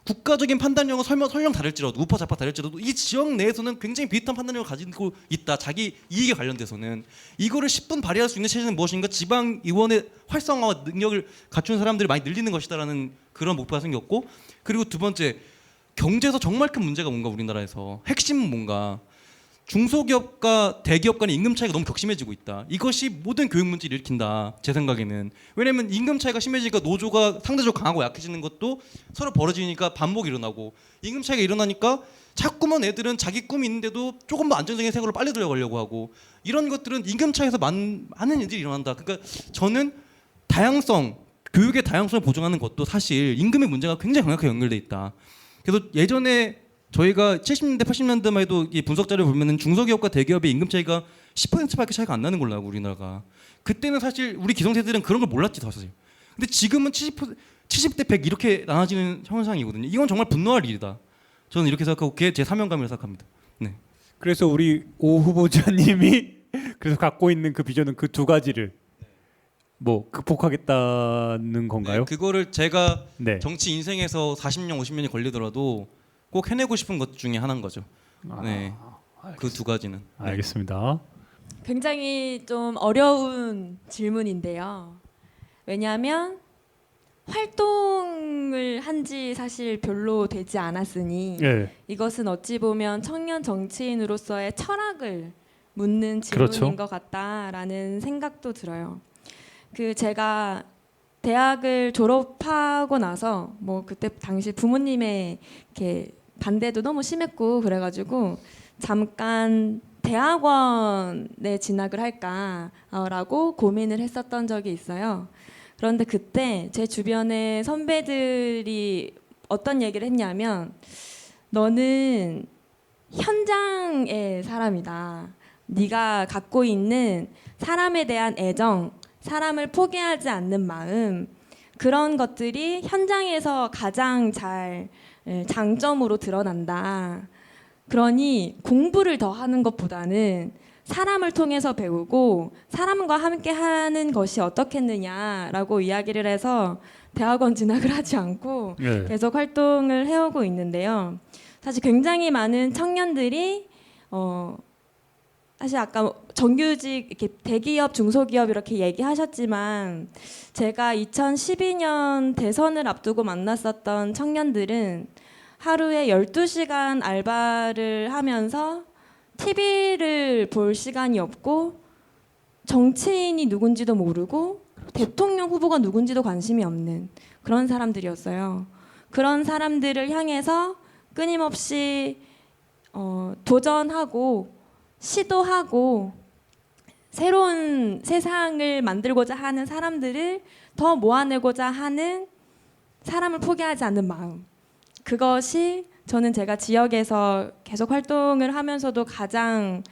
국가적인 판단력은 설령 다를지라도 우파 좌파 다를지라도 이 지역 내에서는 굉장히 비슷한 판단력을 가지고 있다. 자기 이익에 관련돼서는 이거를 10분 발휘할 수 있는 체제는 무엇인가? 지방 의원의 활성화와 능력을 갖춘 사람들이 많이 늘리는 것이다라는 그런 목표가 생겼고, 그리고 두 번째, 경제에서 정말 큰 문제가 뭔가 우리나라에서 핵심은 뭔가 중소기업과 대기업 간의 임금 차이가 너무 격심해지고 있다. 이것이 모든 교육 문제를 일으킨다. 제 생각에는. 왜냐하면 임금 차이가 심해지니까 노조가 상대적으로 강하고 약해지는 것도 서로 벌어지니까 반목이 일어나고, 임금 차이가 일어나니까 자꾸만 애들은 자기 꿈이 있는데도 조금 더 안정적인 생활로 빨리 들어가려고 하고, 이런 것들은 임금 차이에서 많은 일들이 일어난다. 그러니까 저는 다양성, 교육의 다양성을 보장하는 것도 사실 임금의 문제가 굉장히 강력하게 연결돼 있다. 그래서 예전에 저희가 70년대, 80년대만 해도 이 분석 자료 보면은 중소기업과 대기업의 임금 차이가 10%밖에 차이가 안 나는 걸로 알고, 우리나라가. 그때는 사실 우리 기성세대들은 그런 걸 몰랐지 사실. 근데 지금은 70대 100 이렇게 나눠지는 현상이거든요. 이건 정말 분노할 일이다. 저는 이렇게 생각하고 그게 제 사명감이라고 생각합니다. 네. 그래서 우리 오 후보자님이 그래서 갖고 있는 그 비전은 그 두 가지를 뭐 극복하겠다는 건가요? 네, 그거를 제가 네. 정치 인생에서 40년, 50년이 걸리더라도 꼭 해내고 싶은 것 중에 하나인 거죠. 네, 그 두 가지는. 네. 알겠습니다. 굉장히 좀 어려운 질문인데요. 왜냐하면 활동을 한지 사실 별로 되지 않았으니 네. 이것은 어찌 보면 청년 정치인으로서의 철학을 묻는 질문인 그렇죠. 것 같다라는 생각도 들어요. 그 제가 대학을 졸업하고 나서 뭐 그때 당시 부모님의 이렇게 반대도 너무 심했고 그래가지고 잠깐 대학원에 진학을 할까라고 고민을 했었던 적이 있어요. 그런데 그때 제 주변의 선배들이 어떤 얘기를 했냐면, 너는 현장의 사람이다. 네가 갖고 있는 사람에 대한 애정, 사람을 포기하지 않는 마음, 그런 것들이 현장에서 가장 잘 장점으로 드러난다. 그러니 공부를 더 하는 것보다는 사람을 통해서 배우고 사람과 함께 하는 것이 어떻겠느냐라고 이야기를 해서 대학원 진학을 하지 않고 네. 계속 활동을 해오고 있는데요. 사실 굉장히 많은 청년들이 사실 아까 정규직 이렇게 대기업, 중소기업 이렇게 얘기하셨지만, 제가 2012년 대선을 앞두고 만났었던 청년들은 하루에 12시간 알바를 하면서 TV를 볼 시간이 없고 정치인이 누군지도 모르고 대통령 후보가 누군지도 관심이 없는 그런 사람들이었어요. 그런 사람들을 향해서 끊임없이 도전하고 시도하고 새로운 세상을 만들고자 하는 사람들을 더 모아내고자 하는, 사람을 포기하지 않는 마음, 그것이 저는 제가 지역에서 계속 활동을 하면서도 가장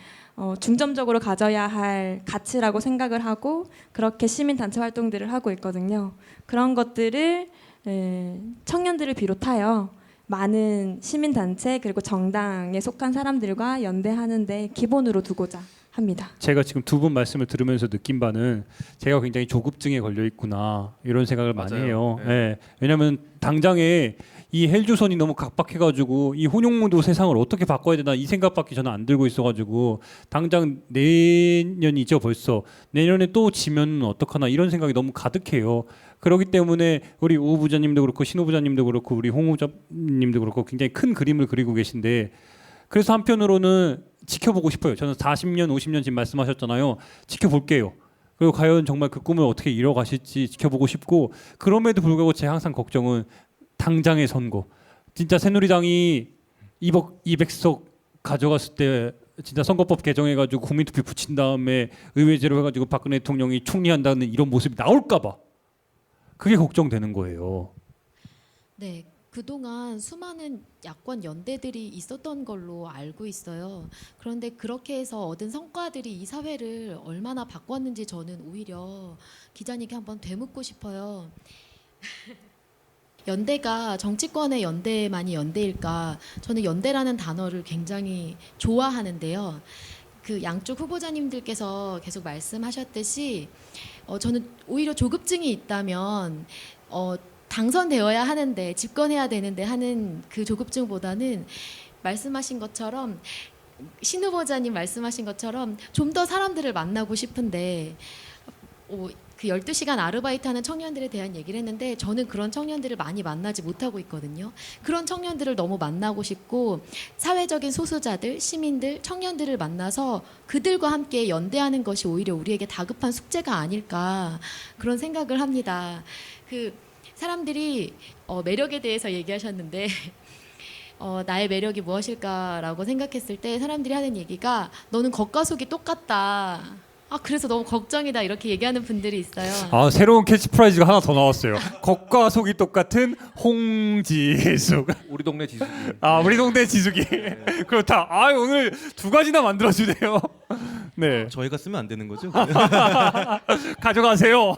중점적으로 가져야 할 가치라고 생각을 하고, 그렇게 시민단체 활동들을 하고 있거든요. 그런 것들을 청년들을 비롯하여 많은 시민단체 그리고 정당에 속한 사람들과 연대하는데 기본으로 두고자 합니다. 제가 지금 두 분 말씀을 들으면서 느낀 바는 제가 굉장히 조급증에 걸려 있구나 이런 생각을 많이 맞아요. 해요. 네. 예. 왜냐하면 당장에 이 헬조선이 너무 각박해가지고 이 혼용무도 세상을 어떻게 바꿔야 되나 이 생각밖에 저는 안 들고 있어가지고, 당장 내년이죠 벌써. 내년에 또 지면 어떡하나 이런 생각이 너무 가득해요. 그렇기 때문에 우리 오 부자님도 그렇고 신 후보자님도 그렇고 우리 홍 후보자님도 그렇고 굉장히 큰 그림을 그리고 계신데, 그래서 한편으로는 지켜보고 싶어요. 저는 40년, 50년 지금 말씀하셨잖아요. 지켜볼게요. 그리고 과연 정말 그 꿈을 어떻게 이뤄가실지 지켜보고 싶고, 그럼에도 불구하고 제 항상 걱정은 당장의 선거. 진짜 새누리당이 200석 가져갔을 때 진짜 선거법 개정해가지고 국민투표 붙인 다음에 의회제로 해가지고 박근혜 대통령이 총리한다는 이런 모습이 나올까봐 그게 걱정되는 거예요. 네, 그동안 수많은 야권 연대들이 있었던 걸로 알고 있어요. 그런데 그렇게 해서 얻은 성과들이 이 사회를 얼마나 바꿨는지 저는 오히려 기자님께 한번 되묻고 싶어요. 연대가 정치권의 연대만이 연대일까? 저는 연대라는 단어를 굉장히 좋아하는데요. 그 양쪽 후보자님들께서 계속 말씀하셨듯이 저는 오히려 조급증이 있다면 당선되어야 하는데 집권해야 되는데 하는 그 조급증보다는 말씀하신 것처럼 신 후보자님 말씀하신 것처럼 좀 더 사람들을 만나고 싶은데 그 12시간 아르바이트하는 청년들에 대한 얘기를 했는데 저는 그런 청년들을 많이 만나지 못하고 있거든요. 그런 청년들을 너무 만나고 싶고 사회적인 소수자들, 시민들, 청년들을 만나서 그들과 함께 연대하는 것이 오히려 우리에게 다급한 숙제가 아닐까 그런 생각을 합니다. 그 사람들이 매력에 대해서 얘기하셨는데 나의 매력이 무엇일까라고 생각했을 때 사람들이 하는 얘기가 너는 겉과 속이 똑같다. 그래서 너무 걱정이다 이렇게 얘기하는 분들이 있어요. 새로운 캐치프라이즈가 하나 더 나왔어요. 겉과 속이 똑같은 홍지숙. 우리 동네 지수기. 우리 동네 지숙이. 그렇다. 오늘 두 가지나 만들어주네요. 네. 저희가 쓰면 안 되는 거죠? 가져가세요.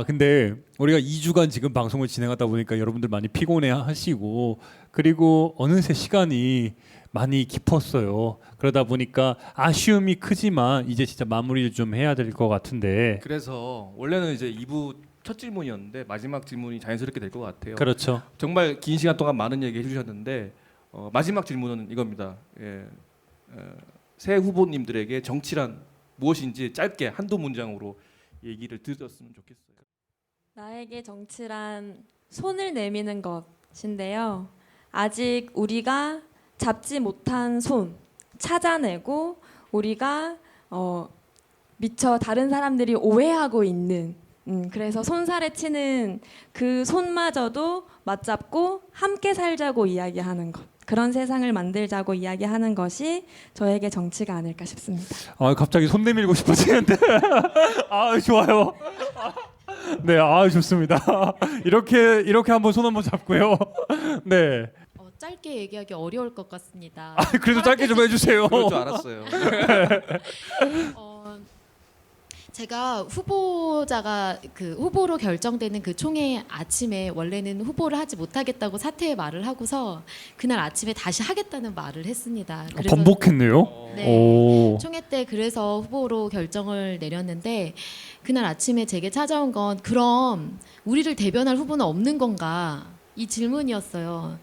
근데 우리가 2주간 지금 방송을 진행하다 보니까 여러분들 많이 피곤해 하시고 그리고 어느새 시간이 많이 깊었어요. 그러다 보니까 아쉬움이 크지만 이제 진짜 마무리를 좀 해야 될 것 같은데. 그래서 원래는 이제 2부 첫 질문이었는데 마지막 질문이 자연스럽게 될 것 같아요. 그렇죠. 정말 긴 시간 동안 많은 얘기 해주셨는데 마지막 질문은 이겁니다. 새 후보님들에게 정치란 무엇인지 짧게 한두 문장으로 얘기를 드렸으면 좋겠어요. 나에게 정치란 손을 내미는 것인데요. 아직 우리가 잡지 못한 손 찾아내고 우리가 미처 다른 사람들이 오해하고 있는 그래서 손살에 치는 그 손마저도 맞잡고 함께 살자고 이야기하는 것. 그런 세상을 만들자고 이야기하는 것이 저에게 정치가 아닐까 싶습니다. 갑자기 손 내밀고 싶어지는데. 좋아요. 네, 좋습니다. 이렇게 한번 손 한번 잡고요. 네. 짧게 얘기하기 어려울 것 같습니다. 그래도 짧게 좀 해주세요. 그럴 줄 알았어요. 제가 후보자가 그 후보로 결정되는 그 총회 아침에 원래는 후보를 하지 못하겠다고 사퇴의 말을 하고서 그날 아침에 다시 하겠다는 말을 했습니다. 그래서 번복했네요. 네. 오. 총회 때 그래서 후보로 결정을 내렸는데 그날 아침에 제게 찾아온 건 그럼 우리를 대변할 후보는 없는 건가 이 질문이었어요.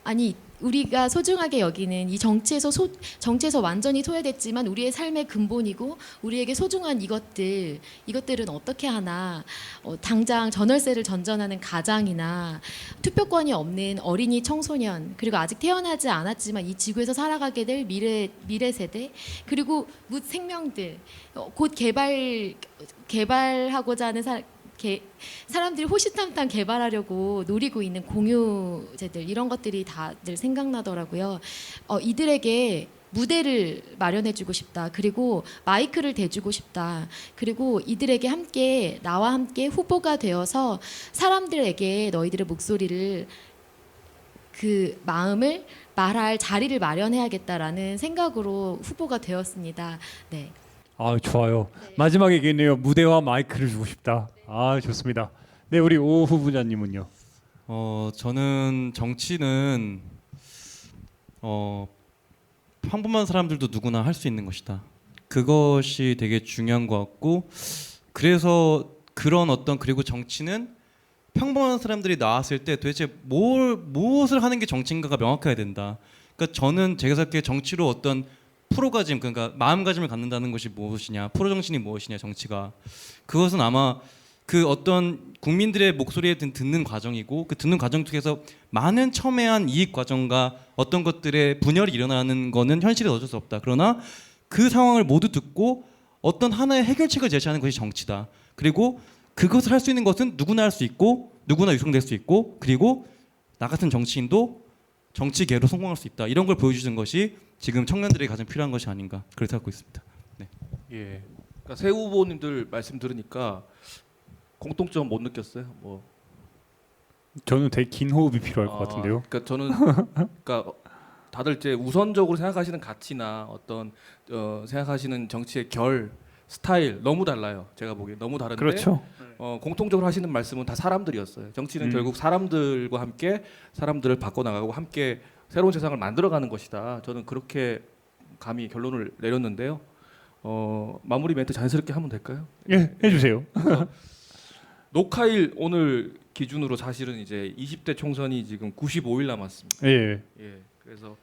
아니 우리가 소중하게 여기는 이 정치에서 완전히 소외됐지만 우리의 삶의 근본이고 우리에게 소중한 이것들은 어떻게 하나 당장 전월세를 전전하는 가장이나 투표권이 없는 어린이 청소년 그리고 아직 태어나지 않았지만 이 지구에서 살아가게 될 미래 세대 그리고 생명들 곧 개발하고자 하는 사람들이 호시탐탐 개발하려고 노리고 있는 공유제들 이런 것들이 다들 생각나더라고요. 이들에게 무대를 마련해주고 싶다. 그리고 마이크를 대주고 싶다. 그리고 이들에게 나와 함께 후보가 되어서 사람들에게 너희들의 목소리를 그 마음을 말할 자리를 마련해야겠다라는 생각으로 후보가 되었습니다. 네. 좋아요. 마지막에 얘기했네요. 무대와 마이크를 주고 싶다. 좋습니다. 네, 우리 오 후보자님은요. 저는 정치는 평범한 사람들도 누구나 할 수 있는 것이다. 그것이 되게 중요한 것 같고 그래서 그리고 정치는 평범한 사람들이 나왔을 때 도대체 무엇을 하는 게 정치인가가 명확해야 된다. 그러니까 저는 제가 생각해 정치로 어떤 프로가짐 그러니까 마음가짐을 갖는다는 것이 무엇이냐 프로 정신이 무엇이냐 정치가 그것은 아마 그 어떤 국민들의 목소리에 듣는 과정이고 그 듣는 과정 속에서 많은 첨예한 이익 과정과 어떤 것들의 분열이 일어나는 거는 현실에 어쩔 수 없다. 그러나 그 상황을 모두 듣고 어떤 하나의 해결책을 제시하는 것이 정치다. 그리고 그것을 할 수 있는 것은 누구나 할 수 있고 누구나 유성될 수 있고 그리고 나 같은 정치인도 정치계로 성공할 수 있다. 이런 걸 보여주는 것이 지금 청년들에게 가장 필요한 것이 아닌가 그렇게 생각하고 있습니다. 네. 예. 그러니까 새 후보님들 말씀 들으니까 공통점 못 느꼈어요. 저는 되게 긴 호흡이 필요할 것 같은데요. 그러니까 저는 그러니까 다들 이제 우선적으로 생각하시는 가치나 어떤 생각하시는 정치의 결 스타일 너무 달라요. 제가 보기에 너무 다른데 그렇죠. 공통적으로 하시는 말씀은 다 사람들이었어요. 정치는 결국 사람들과 함께 사람들을 바꿔나가고 함께 새로운 세상을 만들어가는 것이다. 저는 그렇게 감히 결론을 내렸는데요. 마무리 멘트 자연스럽게 하면 될까요? 예, 해주세요. 녹화일 오늘 기준으로 사실은 이제 20대 총선이 지금 95일 남았습니다. 예, 예, 그래서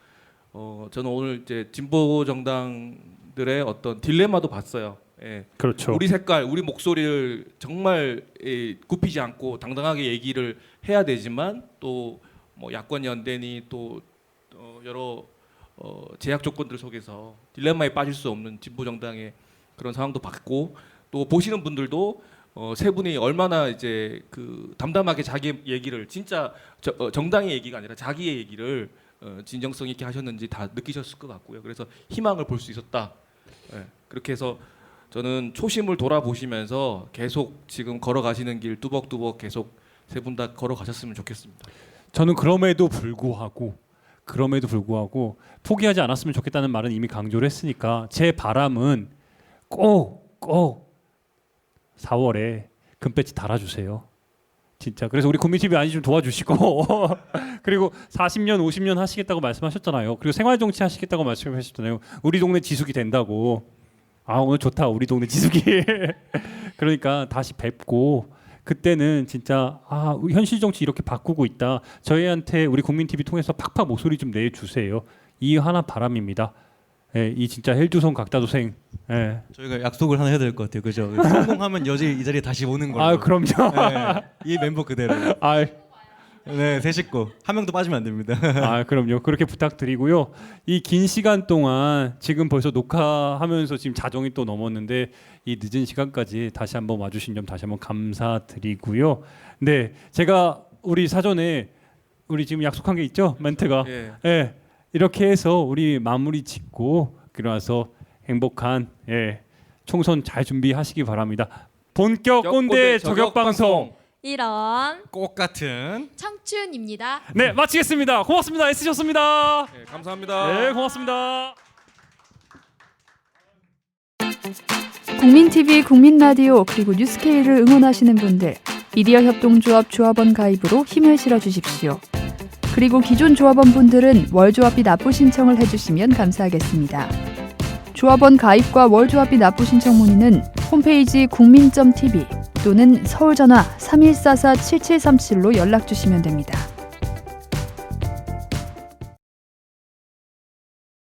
저는 오늘 이제 진보 정당들의 어떤 딜레마도 봤어요. 예, 그렇죠. 우리 색깔, 우리 목소리를 정말 굽히지 않고 당당하게 얘기를 해야 되지만 또 뭐 야권 연대니 또 여러 제약 조건들 속에서 딜레마에 빠질 수 없는 진보 정당의 그런 상황도 봤고 또 보시는 분들도 세 분이 얼마나 이제 그 담담하게 자기 얘기를 진짜 정당의 얘기가 아니라 자기의 얘기를 진정성 있게 하셨는지 다 느끼셨을 것 같고요. 그래서 희망을 볼 수 있었다. 예, 그렇게 해서 저는 초심을 돌아보시면서 계속 지금 걸어가시는 길 뚜벅뚜벅 계속 세 분 다 걸어가셨으면 좋겠습니다. 저는 그럼에도 불구하고 포기하지 않았으면 좋겠다는 말은 이미 강조를 했으니까 제 바람은 꼭 4월에 금배지 달아주세요. 진짜. 그래서 우리 국민TV 아니 좀 도와주시고 그리고 40년 50년 하시겠다고 말씀하셨잖아요. 그리고 생활정치 하시겠다고 말씀하셨잖아요. 우리 동네 지숙이 된다고. 아 오늘 좋다 우리 동네 지숙이. 그러니까 다시 뵙고 그때는 진짜 현실 정치 이렇게 바꾸고 있다. 저희한테 우리 국민TV 통해서 팍팍 목소리 좀 내주세요. 이 하나 바람입니다. 예, 이 진짜 헬조선 각다도생. 예. 저희가 약속을 하나 해야 될 것 같아요. 그죠? 성공하면 여지 이 자리에 다시 오는 걸로. 그럼요. 네, 이 멤버 그대로. 네, 세 식구 한 명도 빠지면 안 됩니다. 그럼요. 그렇게 부탁드리고요. 이 긴 시간 동안 지금 벌써 녹화하면서 지금 자정이 또 넘었는데 이 늦은 시간까지 다시 한번 와주신 점 다시 한번 감사드리고요. 네, 제가 우리 사전에 우리 지금 약속한 게 있죠, 멘트가. 예, 이렇게 해서 우리 마무리 짓고 그러나서 행복한 총선 잘 준비하시기 바랍니다. 본격 꼰대 저격 방송. 이런 꽃 같은 청춘입니다. 네, 마치겠습니다. 고맙습니다. 애쓰셨습니다. 네, 감사합니다. 네, 고맙습니다. 국민TV, 국민라디오 그리고 뉴스케이를 응원하시는 분들 미디어 협동조합 조합원 가입으로 힘을 실어주십시오. 그리고 기존 조합원 분들은 월조합비 납부 신청을 해주시면 감사하겠습니다. 조합원 가입과 월조합비 납부 신청 문의는 홈페이지 국민.tv 또는 서울전화 3144-7737로 연락주시면 됩니다.